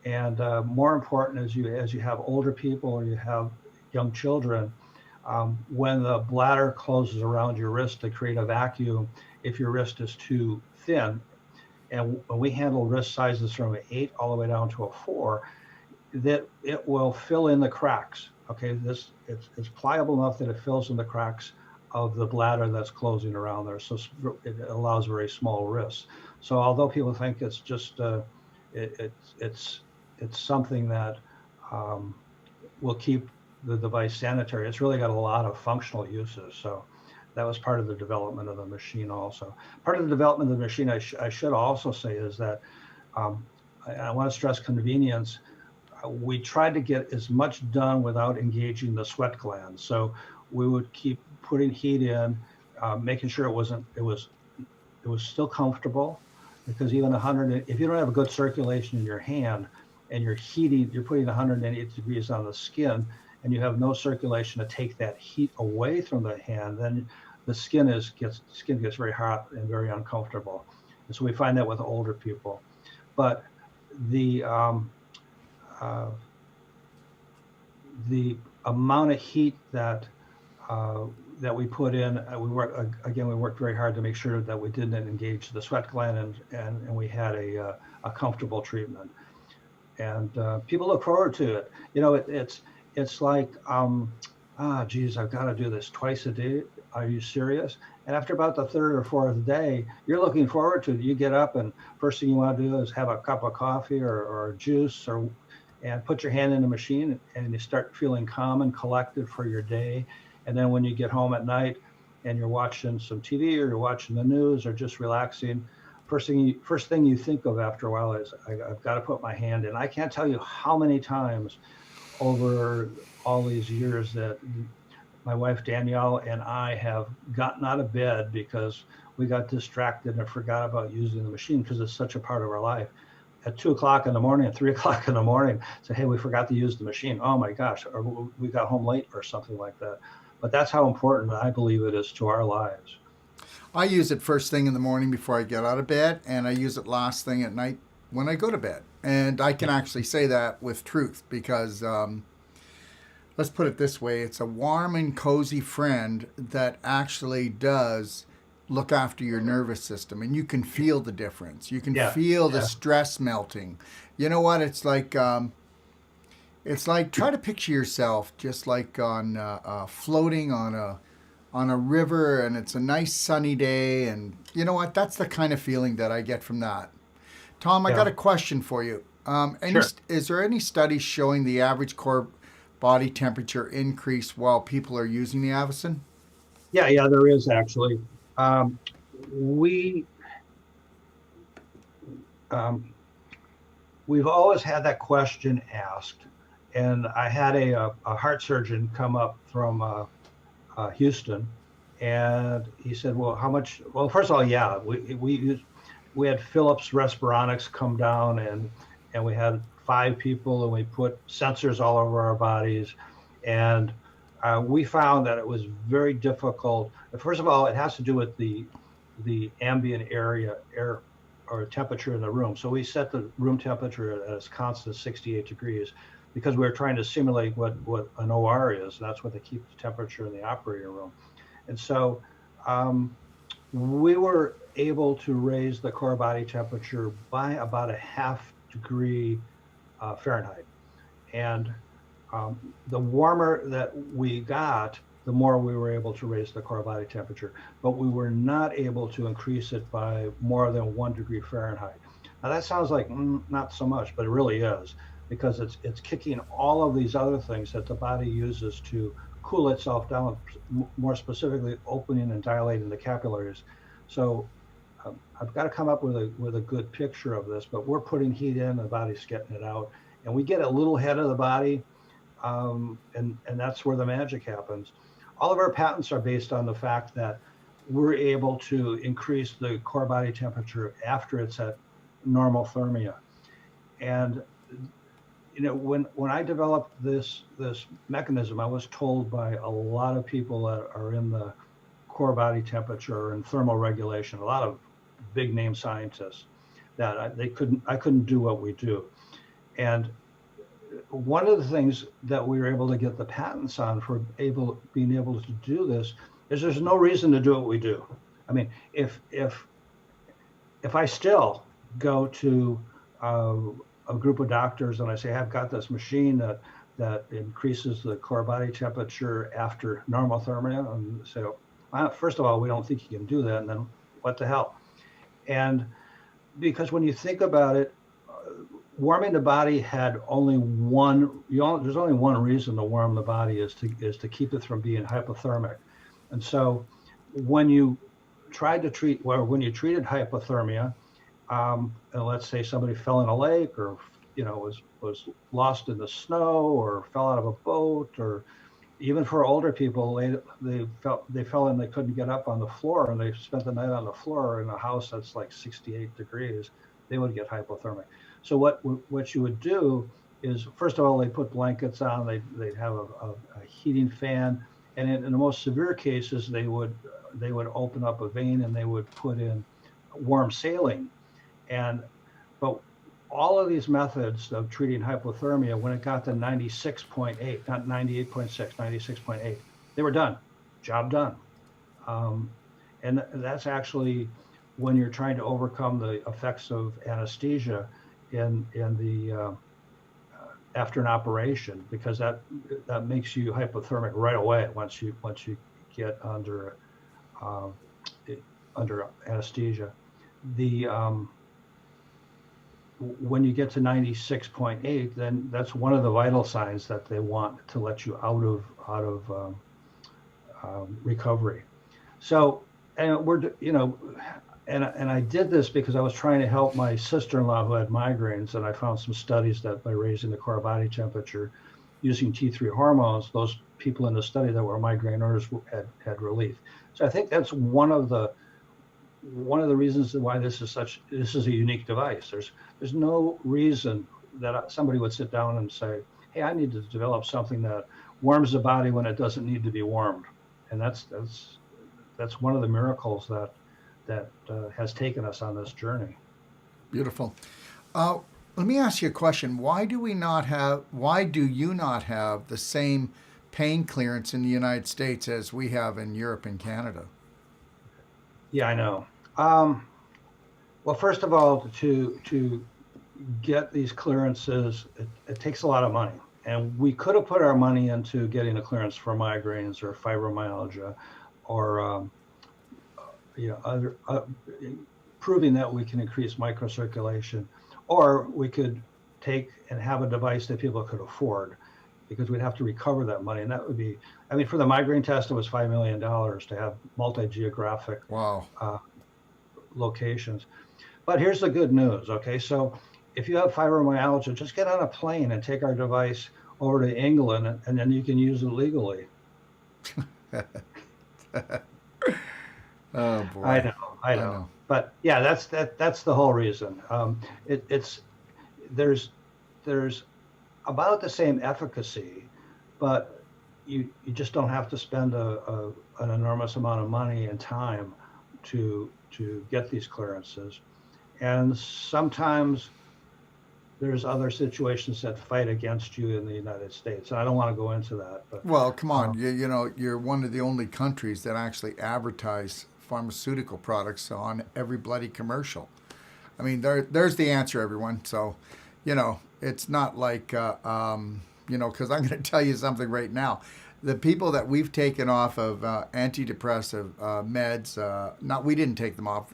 and more important, as you have older people or you have young children, when the bladder closes around your wrist to create a vacuum, if your wrist is too thin, and when we handle wrist sizes from an 8 all the way down to a 4, that it will fill in the cracks. Okay, it's pliable enough that it fills in the cracks of the bladder that's closing around there. So it allows very small wrists. So although people think it's just it's something that will keep the device sanitary, it's really got a lot of functional uses. So that was part of the development of the machine. Also, part of the development of the machine, I should also say, is that I want to stress convenience. We tried to get as much done without engaging the sweat glands. So we would keep putting heat in, making sure it was still comfortable, because even 100, if you don't have a good circulation in your hand and you're putting 180 degrees on the skin, and you have no circulation to take that heat away from the hand, then the skin gets very hot and very uncomfortable. And so we find that with older people. But the uh, the amount of heat that we put in, we worked very hard to make sure that we didn't engage the sweat gland, and we had a comfortable treatment. And people look forward to it. It's like, geez, I've got to do this twice a day. Are you serious? And after about the third or fourth day, you're looking forward to it. You get up, and first thing you want to do is have a cup of coffee or juice, and put your hand in the machine, and you start feeling calm and collected for your day. And then when you get home at night and you're watching some TV or you're watching the news or just relaxing, first thing you think of after a while is, I've got to put my hand in. I can't tell you how many times over all these years that my wife Danielle and I have gotten out of bed because we got distracted and forgot about using the machine, because it's such a part of our life. At 2 o'clock in the morning, at 3 o'clock in the morning, say, hey, we forgot to use the machine. Oh my gosh, or we got home late or something like that. But that's how important I believe it is to our lives. I use it first thing in the morning before I get out of bed, and I use it last thing at night when I go to bed. And I can actually say that with truth, because let's put it this way, it's a warm and cozy friend that actually does look after your nervous system, and you can feel the difference. You can feel the stress melting. You know what? It's like try to picture yourself just like on floating on a river, and it's a nice sunny day, and you know what? That's the kind of feeling that I get from that. Tom, I got a question for you. Sure. Is there any studies showing the average core body temperature increase while people are using the Avacen? Yeah, there is actually. We we've always had that question asked, and I had a heart surgeon come up from Houston, and he said, "Well, how much?" Well, first of all, yeah, we had Philips Respironics come down, and we had 5 people, and we put sensors all over our bodies, and we found that it was very difficult. First of all, it has to do with the ambient air or temperature in the room. So we set the room temperature at its constant 68 degrees because we were trying to simulate what an OR is. That's what they keep the temperature in the operating room. And so we were able to raise the core body temperature by about a half degree Fahrenheit. And the warmer that we got, the more we were able to raise the core body temperature, but we were not able to increase it by more than 1 degree Fahrenheit. Now that sounds like not so much, but it really is, because it's kicking all of these other things that the body uses to cool itself down, more specifically opening and dilating the capillaries. So I've got to come up with a good picture of this, but we're putting heat in, the body's getting it out, and we get a little head of the body, and that's where the magic happens. All of our patents are based on the fact that we're able to increase the core body temperature after it's at normal thermia. And when I developed this mechanism, I was told by a lot of people that are in the core body temperature and thermal regulation, a lot of big name scientists, that I couldn't do what we do. And one of the things that we were able to get the patents on for being able to do this is there's no reason to do what we do. I mean, if I still go to a group of doctors and I say, I've got this machine that increases the core body temperature after normal thermia, and say, well, first of all, we don't think you can do that, and then what the hell? And because when you think about it, warming the body had only there's only one reason to warm the body is to keep it from being hypothermic. And so when you treated hypothermia, and let's say somebody fell in a lake, or was lost in the snow, or fell out of a boat, or even for older people, they fell and they couldn't get up on the floor, and they spent the night on the floor in a house that's like 68 degrees. They would get hypothermic. So what you would do is, first of all, they put blankets on. They'd have a heating fan, and in the most severe cases, they would open up a vein and they would put in warm saline. And but all of these methods of treating hypothermia, when it got to 96.8, not 98.6, 96.8, they were done. Job done. And that's actually when you're trying to overcome the effects of anesthesia in the after an operation, because that makes you hypothermic right away once you get under anesthesia. When you get to 96.8, then that's one of the vital signs that they want to let you out of recovery. So, and and I did this because I was trying to help my sister-in-law who had migraines, and I found some studies that by raising the core body temperature using T3 hormones, those people in the study that were migraineurs had relief. So I think that's one of the reasons why this is a unique device. There's no reason that somebody would sit down and say, hey, I need to develop something that warms the body when it doesn't need to be warmed. And that's one of the miracles that has taken us on this journey. Beautiful. Let me ask you a question. Why do you not have the same pain clearance in the United States as we have in Europe and Canada? Yeah, I know. Well, first of all, to get these clearances, it takes a lot of money. And we could have put our money into getting a clearance for migraines or fibromyalgia, or other proving that we can increase microcirculation, or we could take and have a device that people could afford, because we'd have to recover that money. And that would be, I mean, for the migraine test, it was $5 million to have multi-geographic Wow. Locations. But here's the good news, okay? So if you have fibromyalgia, just get on a plane and take our device over to England, and then you can use it legally. Oh boy. I know. But yeah, that's the whole reason. There's about the same efficacy, but you just don't have to spend an enormous amount of money and time to get these clearances. And sometimes there's other situations that fight against you in the United States. And I don't want to go into that. But Well, come on. You're one of the only countries that actually advertise pharmaceutical products on every bloody commercial. I mean, there's the answer, everyone. So, it's not like, because I'm going to tell you something right now. The people that we've taken off of antidepressive meds, we didn't take them off.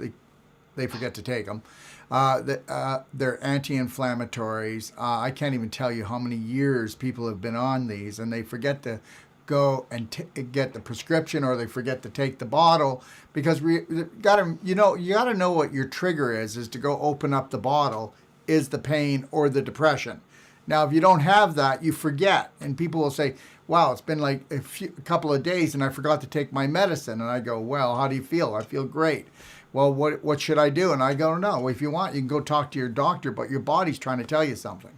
They forget to take them. They're anti-inflammatories. I can't even tell you how many years people have been on these, and they forget to go and get the prescription, or they forget to take the bottle, because you got to know what your trigger is to go open up the bottle. Is the pain or the depression? Now, if you don't have that, you forget, and people will say, wow, it's been like a couple of days and I forgot to take my medicine. And I go, well, how do you feel? I feel great. Well, what should I do? And I go, no, if you want, you can go talk to your doctor, but your body's trying to tell you something.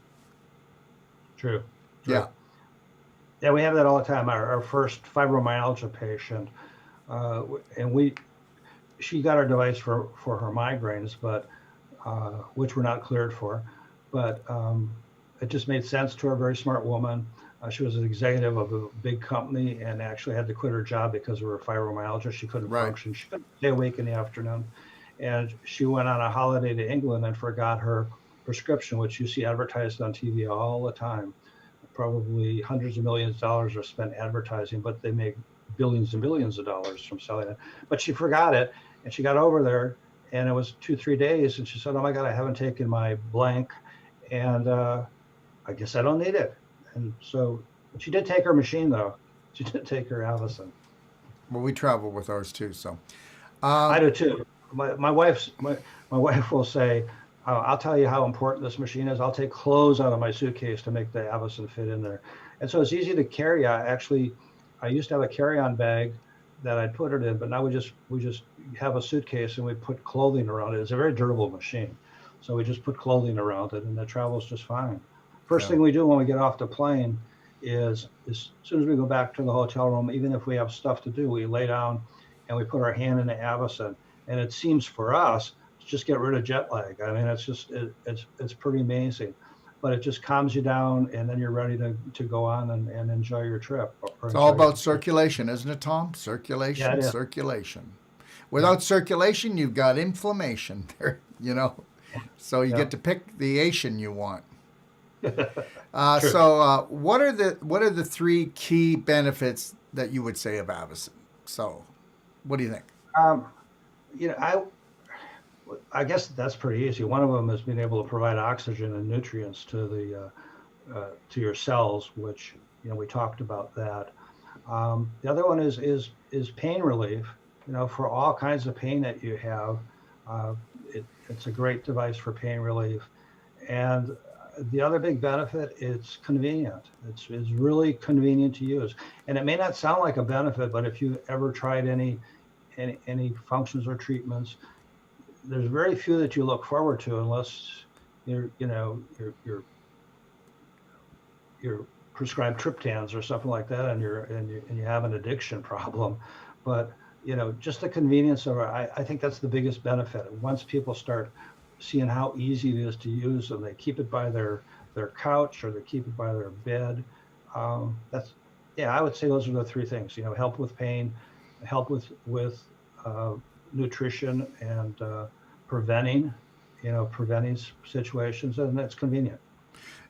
True. Yeah. Yeah, we have that all the time. Our first fibromyalgia patient, she got our device for her migraines, but which we're not cleared for, but it just made sense to her. Very smart woman. She was an executive of a big company and actually had to quit her job because of her fibromyalgia. She couldn't function. She couldn't stay awake in the afternoon. And she went on a holiday to England and forgot her prescription, which you see advertised on TV all the time. Probably hundreds of millions of dollars are spent advertising, but they make billions and billions of dollars from selling it. But she forgot it, and she got over there, and it was 2-3 days, and she said, oh my God, I haven't taken my blank, and I guess I don't need it. And so she did take her machine, though. She did take her Avacen. Well, we travel with ours too, so. I do too. My wife will say, I'll tell you how important this machine is. I'll take clothes out of my suitcase to make the Avacen fit in there. And so it's easy to carry. I used to have a carry-on bag that I'd put it in, but now we just have a suitcase and we put clothing around it. It's a very durable machine, so we just put clothing around it, and it travels just fine. First Yeah. thing we do when we get off the plane is as soon as we go back to the hotel room, even if we have stuff to do, we lay down and we put our hand in the Avacen, and it seems for us to just get rid of jet lag. I mean, it's pretty amazing, but it just calms you down, and then you're ready to go on and enjoy your trip. Or It's all enjoy your about circulation, isn't it, Tom? Yeah, it Circulation, is. circulation. Yeah, Without circulation, you've got inflammation there, So you yeah. get to pick the Asian you want. True. What are the three key benefits that you would say of Avacen? So, what do you think? Um, you know, I guess that's pretty easy. One of them is being able to provide oxygen and nutrients to your cells, which we talked about that. The other one is pain relief. For all kinds of pain that you have, uh, it's a great device for pain relief. And the other big benefit, it's convenient. It's really convenient to use. And it may not sound like a benefit, but if you've ever tried any functions or treatments, there's very few that you look forward to unless you're prescribed triptans or something like that, and you have an addiction problem. But just the convenience of it, I think that's the biggest benefit. Once people start seeing how easy it is to use, and they keep it by their couch or they keep it by their bed, that's yeah, I would say those are the three things. Help with pain, help with nutrition, and preventing situations, and it's convenient.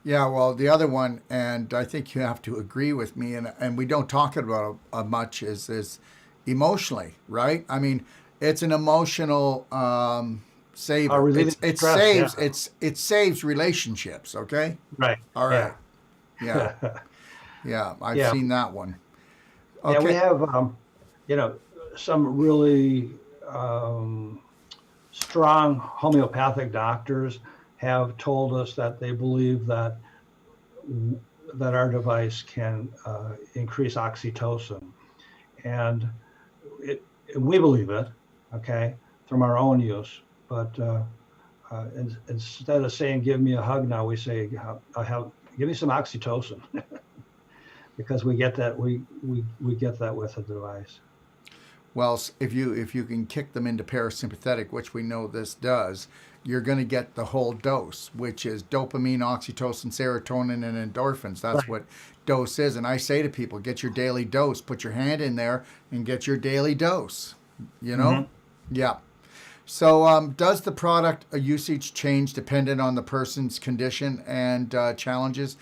Yeah, well, the other one, and I think you have to agree with me, and we don't talk about it much, is emotionally, right? I mean, it's an emotional saver. Relieving It stress, saves yeah. it saves relationships. Okay, Right. all right, Yeah. yeah, yeah. I've Yeah. seen that one. Yeah, we Okay, have some really strong homeopathic doctors have told us that they believe that our device can increase oxytocin, and we believe it, okay, from our own use. But instead of saying "give me a hug" now, we say "give me some oxytocin," because we get that we get that with the device. well, if you can kick them into parasympathetic, which we know this does, you're going to get the whole dose, which is dopamine, oxytocin, serotonin, and endorphins. That's Right. what dose is. And I say to people, get your daily dose. Put your hand in there and get your daily dose. You know? Hmm. Yeah. So, does the product usage change dependent on the person's condition and challenges?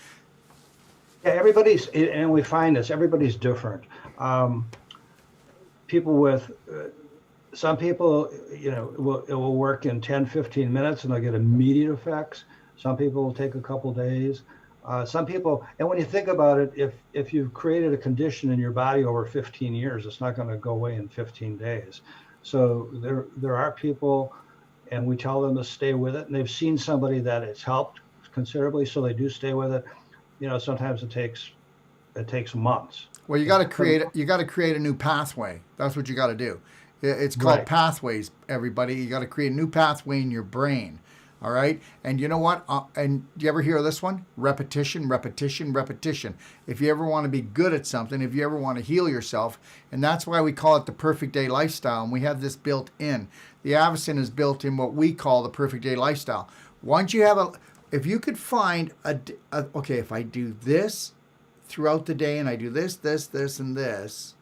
Yeah, and we find this, everybody's different. Um, People with some people, it will work in 10, 15 minutes and they'll get immediate effects. Some people will take a couple days. Some people, and when you think about it, if you've created a condition in your body over 15 years, it's not going to go away in 15 days. So there are people, and we tell them to stay with it, and they've seen somebody that it's helped considerably, so they do stay with it. Sometimes it takes months. Well, you got to create a new pathway. That's what you got to do. It's called Right. pathways, everybody. You got to create a new pathway in your brain. All right? And you know what? And do you ever hear this one? Repetition, repetition, repetition. If you ever want to be good at something, if you ever want to heal yourself, and that's why we call it the perfect day lifestyle, and we have this built in. The Avacen is built in what we call the perfect day lifestyle. Once you have if you could find okay, if I do this throughout the day, and I do this, and this,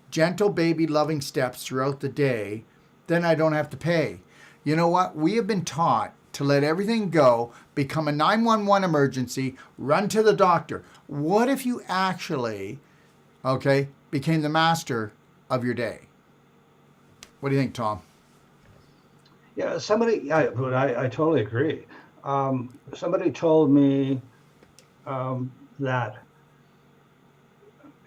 gentle baby loving steps throughout the day, then I don't have to pay. You know what? We have been taught to let everything go, become a 911 emergency, run to the doctor. What if you actually, okay, became the master of your day? What do you think, Tom? Yeah, I totally agree. Somebody told me that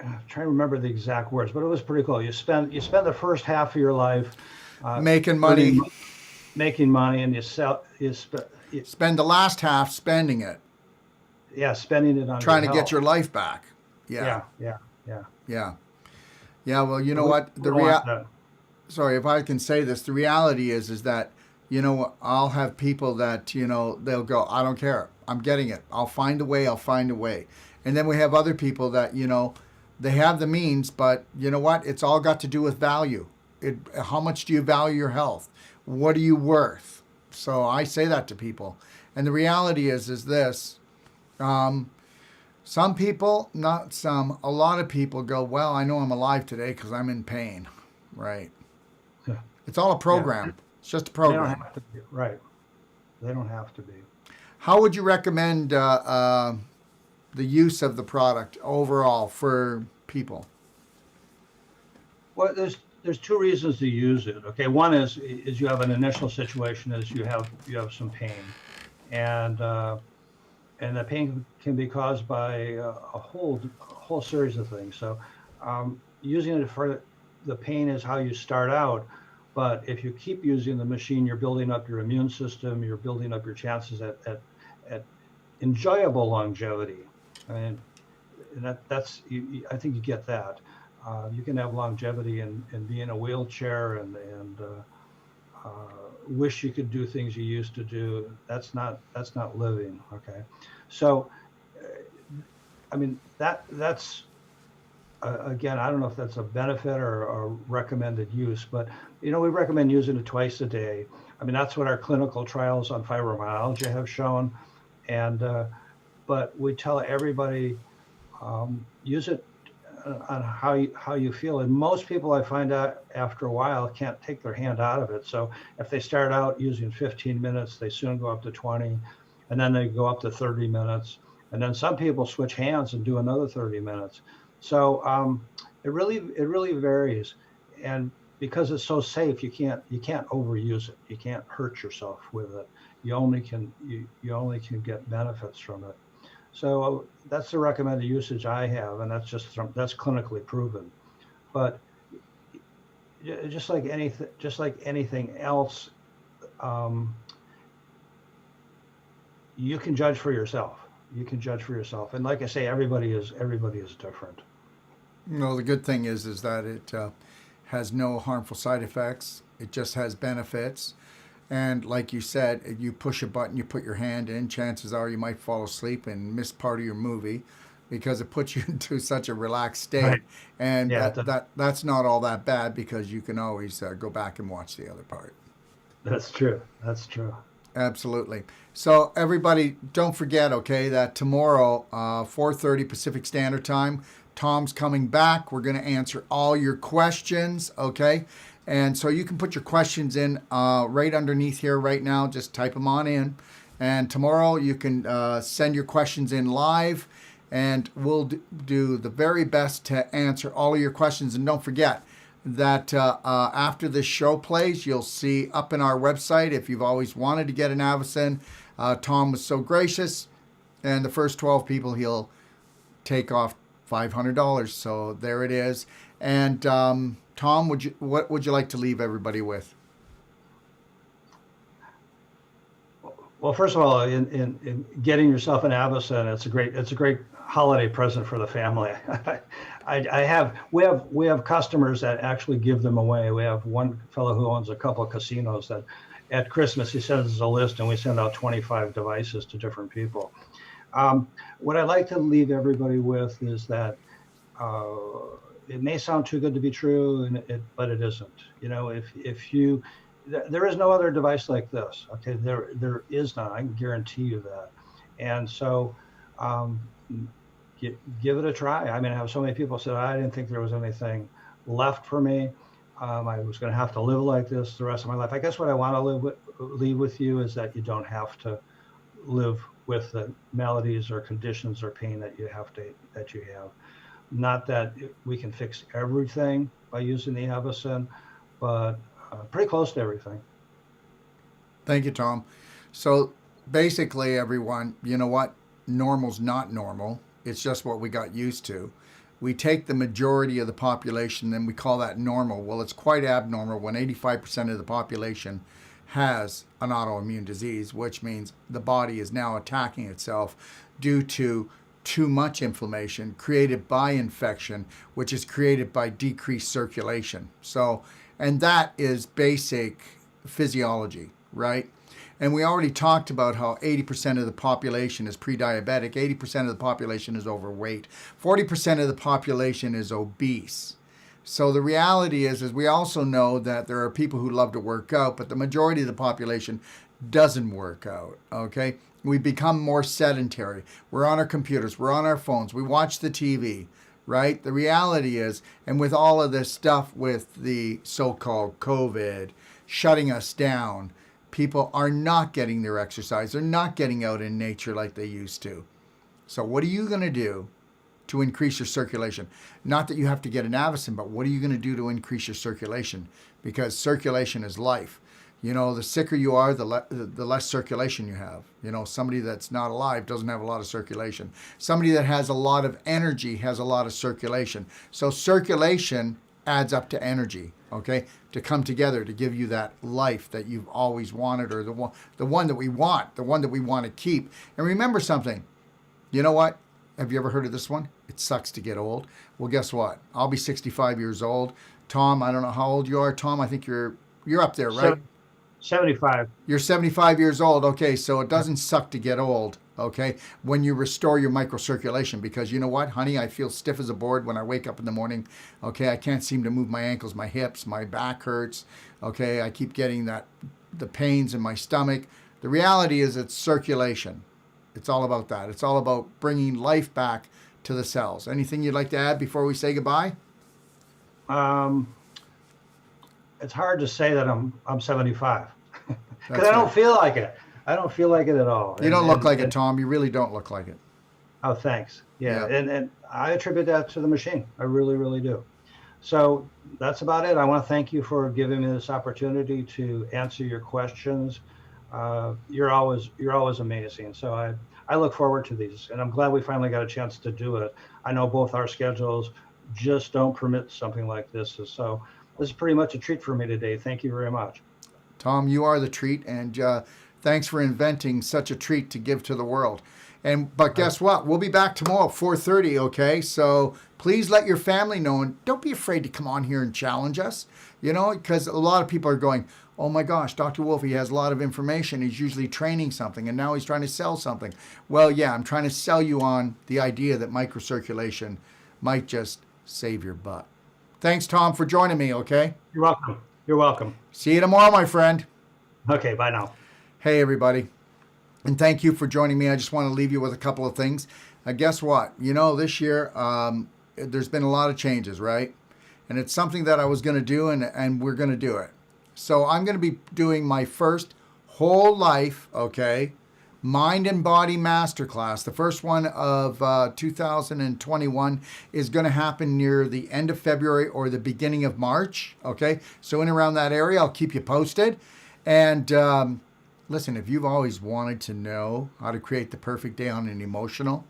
I'm trying to remember the exact words, but it was pretty cool. You spend the first half of your life Making money, earning, making money, and spend the last half spending it, yeah, spending it on trying your to get health. your life back. Yeah, Yeah, yeah, yeah. yeah. Yeah, well, you know We what? don't want that. Sorry if I can say this. The reality is that I'll have people that they'll go, I don't care, I'm getting it. I'll find a way. I'll find a way. And then we have other people that they have the means, but you know what? It's all got to do with value. How much do you value your health? What are you worth? So I say that to people, and the reality is this. Um, some people, not some, a lot of people go, well, I know I'm alive today because I'm in pain, right? Yeah. It's all a Yeah. program. It's just a They don't program. have to be. Right. They don't have to be. How would you recommend the use of the product overall for people? Well, there's two reasons to use it. Okay, one is you have an initial situation is you have some pain, and the pain can be caused by a whole series of things. So using it for the pain is how you start out. But if you keep using the machine, you're building up your immune system. You're building up your chances at enjoyable longevity. I mean, I think you get that. You can have longevity and be in a wheelchair and wish you could do things you used to do. That's not living. Okay, so I mean that's again, I don't know if that's a benefit or recommended use, but we recommend using it twice a day. I mean, that's what our clinical trials on fibromyalgia have shown, and but we tell everybody use it on how you feel. And most people, I find out after a while, can't take their hand out of it. So if they start out using 15 minutes, they soon go up to 20, and then they go up to 30 minutes, and then some people switch hands and do another 30 minutes. So it really varies, and because it's so safe, you can't overuse it. You can't hurt yourself with it. You only can get benefits from it. So that's the recommended usage I have, and that's clinically proven. But just like anything else, um, you can judge for yourself. You can judge for yourself, and like I say, everybody is different. The good thing is that it has no harmful side effects. It just has benefits. And like you said, if you push a button, you put your hand in, chances are you might fall asleep and miss part of your movie because it puts you into such a relaxed state. Right. And Yeah, that's not all that bad because you can always go back and watch the other part. that's true. That's true. Absolutely. So everybody, don't forget, okay, that tomorrow, 4:30 Pacific Standard Time, Tom's coming back. We're going to answer all your questions, okay? And so you can put your questions in right underneath here right now. Just type them on in. And tomorrow you can send your questions in live, and we'll do the very best to answer all of your questions. And don't forget that after this show plays, you'll see up in our website, if you've always wanted to get an Avacen, Tom was so gracious, and the first 12 people he'll take off $500. So there it is. And Tom, what would you like to leave everybody with? Well, first of all, in getting yourself an Avacen, it's a great holiday present for the family. We have customers that actually give them away. We have one fellow who owns a couple of casinos that at Christmas he sends us a list and we send out 25 devices to different people. What I'd like to leave everybody with is that uh, it may sound too good to be true, but it isn't. There is no other device like this. Okay, there is none. I can guarantee you that. And so, um, give it a try. I mean, I have so many people said I didn't think there was anything left for me. I was going to have to live like this the rest of my life. I guess what I want to leave with you is that you don't have to live with the maladies or conditions or pain that you have. Not that we can fix everything by using the Avacen, but pretty close to everything. Thank you, Tom. So basically, everyone, you know what? Normal's not normal. It's just what we got used to. We take the majority of the population and we call that normal. Well, it's quite abnormal when 85% of the population has an autoimmune disease, which means the body is now attacking itself due to too much inflammation created by infection, which is created by decreased circulation. So, and that is basic physiology, right? And we already talked about how 80% of the population is pre-diabetic, 80% of the population is overweight, 40% of the population is obese. So the reality is we also know that there are people who love to work out, but the majority of the population doesn't work out, okay? We become more sedentary. We're on our computers, we're on our phones, we watch the TV, right? The reality is, and with all of this stuff with the so-called COVID shutting us down, people are not getting their exercise. They're not getting out in nature like they used to. So what are you going to do to increase your circulation? Not that you have to get an Avacen, but what are you going to do to increase your circulation? Because circulation is life. You know, the sicker you are, the less circulation you have. You know, somebody that's not alive doesn't have a lot of circulation. Somebody that has a lot of energy has a lot of circulation. So circulation adds up to energy, okay, to come together to give you that life that you've always wanted, or the one that we want, the one that we want to keep. And remember something, you know what? Have you ever heard of this one? It sucks to get old. Well, guess what? I'll be 65 years old. Tom, I don't know how old you are. Tom, I think you're up there, right? 75. You're 75 years old. Okay, so it doesn't suck to get old, okay, when you restore your microcirculation, because you know what, honey, I feel stiff as a board when I wake up in the morning. Okay, I can't seem to move my ankles, my hips, my back hurts. Okay, I keep getting the pains in my stomach. The reality is it's circulation. It's all about that. It's all about bringing life back to the cells. Anything you'd like to add before we say goodbye? It's hard to say that I'm 75 because That's I don't right. feel like it. I don't feel like it at all. You don't look like it, Tom. You really don't look like it. Oh, thanks. Yeah. Yeah. And I attribute that to the machine. I really, really do. So that's about it. I want to thank you for giving me this opportunity to answer your questions. You're always amazing. So I look forward to these, and I'm glad we finally got a chance to do it. I know both our schedules just don't permit something like this. So this is pretty much a treat for me today. Thank you very much. Tom, you are the treat, and thanks for inventing such a treat to give to the world. But guess what? We'll be back tomorrow at 4:30, okay? So please let your family know, and don't be afraid to come on here and challenge us, you know, because a lot of people are going, oh my gosh, Dr. Wolfe, he has a lot of information. He's usually training something, and now he's trying to sell something. Well, yeah, I'm trying to sell you on the idea that microcirculation might just save your butt. Thanks, Tom, for joining me, okay? You're welcome. You're welcome. See you tomorrow, my friend. Okay, bye now. Hey, everybody. And thank you for joining me. I just want to leave you with a couple of things. Guess what? You know, this year, there's been a lot of changes, right? And it's something that I was going to do, and we're going to do it. So I'm going to be doing my first whole life, okay, Mind and Body Masterclass. The first one of 2021 is going to happen near the end of February or the beginning of March, okay? So in around that area, I'll keep you posted. And listen, if you've always wanted to know how to create the perfect day on an emotional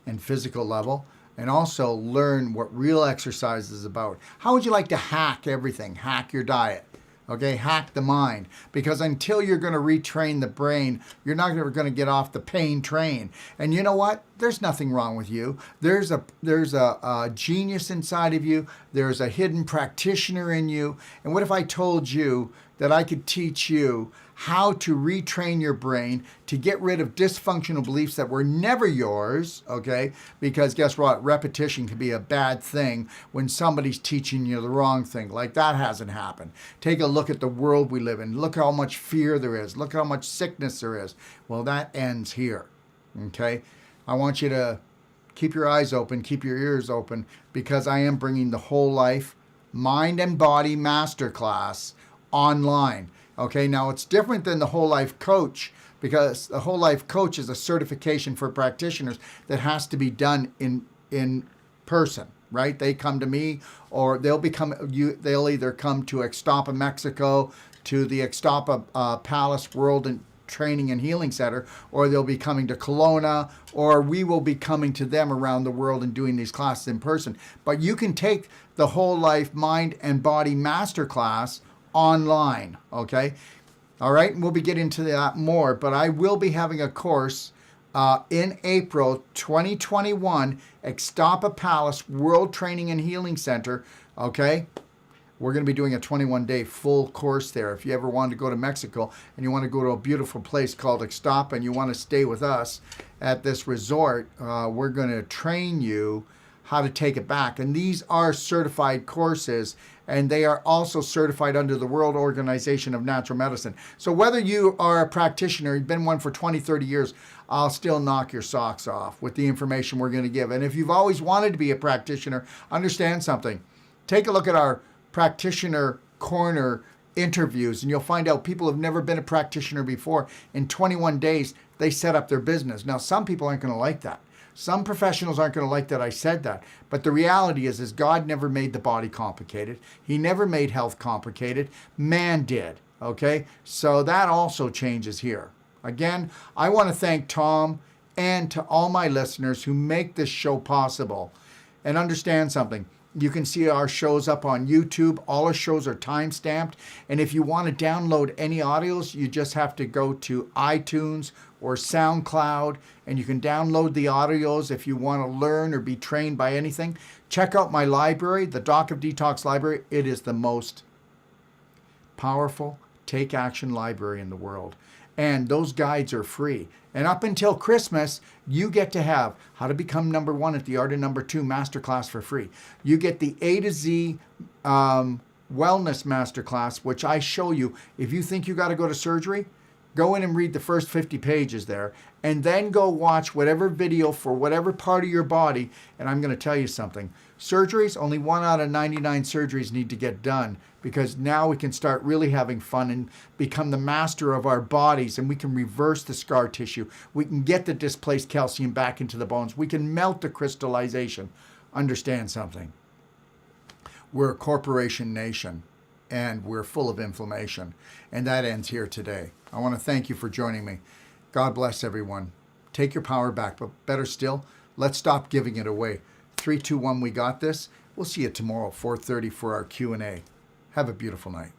and physical level, and also learn what real exercise is about, how would you like to hack everything? Hack your diet. Okay, hack the mind, because until you're going to retrain the brain, you're not ever going to get off the pain train. And you know what? There's nothing wrong with you. There's a genius inside of you. There's a hidden practitioner in you. And what if I told you that I could teach you how to retrain your brain to get rid of dysfunctional beliefs that were never yours, okay? Because guess what? Repetition can be a bad thing when somebody's teaching you the wrong thing. Like that hasn't happened. Take a look at the world we live in. Look how much fear there is. Look how much sickness there is. Well, that ends here, okay? I want you to keep your eyes open, keep your ears open, because I am bringing the Whole Life Mind and Body Masterclass online. Okay, now it's different than the Whole Life Coach, because the Whole Life Coach is a certification for practitioners that has to be done in person, right? They come to me, or they'll either come to Ixtapa, Mexico, to the Ixtapa Palace World and Training and Healing Center, or they'll be coming to Kelowna, or we will be coming to them around the world and doing these classes in person. But you can take the Whole Life Mind and Body Masterclass online, okay? All right, and we'll be getting into that more, but I will be having a course in April 2021, Extapa Palace World Training and Healing Center. Okay, we're going to be doing a 21-day full course there. If you ever want to go to Mexico and you want to go to a beautiful place called Extapa and you want to stay with us at this resort, we're going to train you how to take it back. And these are certified courses, and they are also certified under the World Organization of Natural Medicine. So whether you are a practitioner, you've been one for 20, 30 years, I'll still knock your socks off with the information we're going to give. And if you've always wanted to be a practitioner, understand something. Take a look at our practitioner corner interviews, and you'll find out people have never been a practitioner before. In 21 days, they set up their business. Now, some people aren't going to like that. Some professionals aren't going to like that I said that. But the reality is God never made the body complicated. He never made health complicated. Man did. Okay? So that also changes here. Again, I want to thank Tom and to all my listeners who make this show possible. And understand something. You can see our shows up on YouTube. All our shows are time-stamped. And if you want to download any audios, you just have to go to iTunes or SoundCloud, and you can download the audios if you want to learn or be trained by anything. Check out my library, the Doc of Detox Library. It is the most powerful take-action library in the world. And those guides are free. And up until Christmas, you get to have How to Become Number One at the Art of Number Two Masterclass for free. You get the A to Z Wellness Masterclass, which I show you. If you think you got to go to surgery, go in and read the first 50 pages there, and then go watch whatever video for whatever part of your body. And I'm going to tell you something. Surgeries, only 1 out of 99 surgeries need to get done, because now we can start really having fun and become the master of our bodies, and we can reverse the scar tissue. We can get the displaced calcium back into the bones. We can melt the crystallization. Understand something. We're a corporation nation, and we're full of inflammation. And that ends here today. I want to thank you for joining me. God bless everyone. Take your power back, but better still, let's stop giving it away. 3, 2, 1, we got this. We'll see you tomorrow, 4:30 for our Q&A. Have a beautiful night.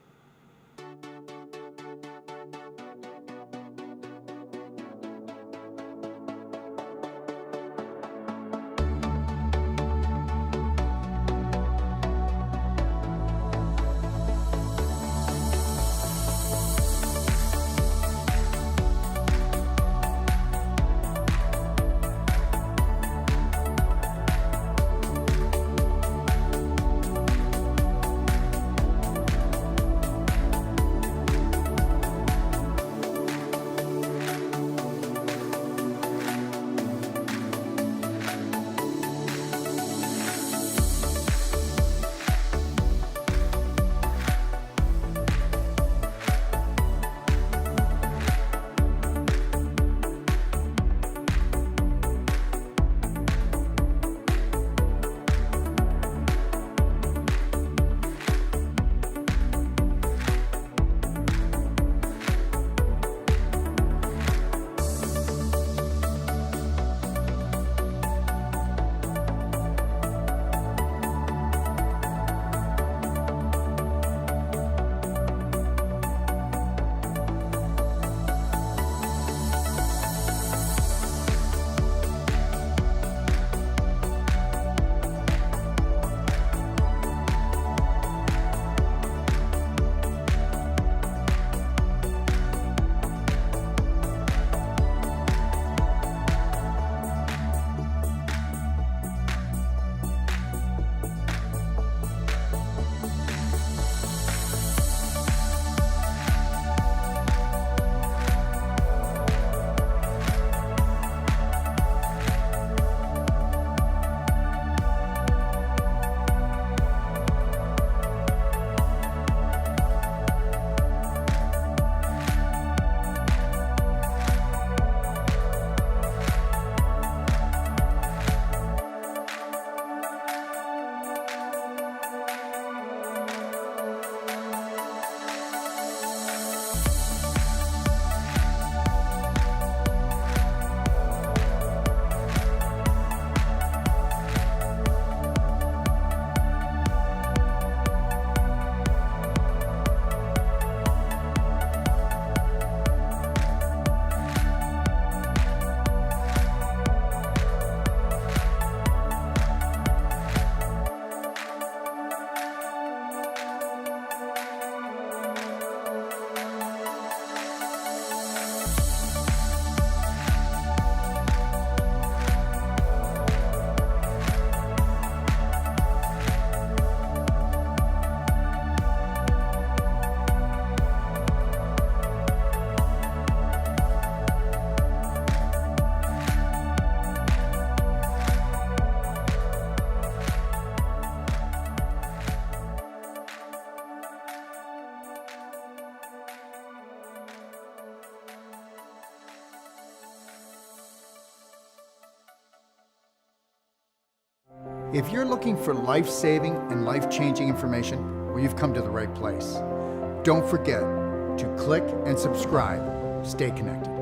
If you're looking for life-saving and life-changing information, well, you've come to the right place. Don't forget to click and subscribe. Stay connected.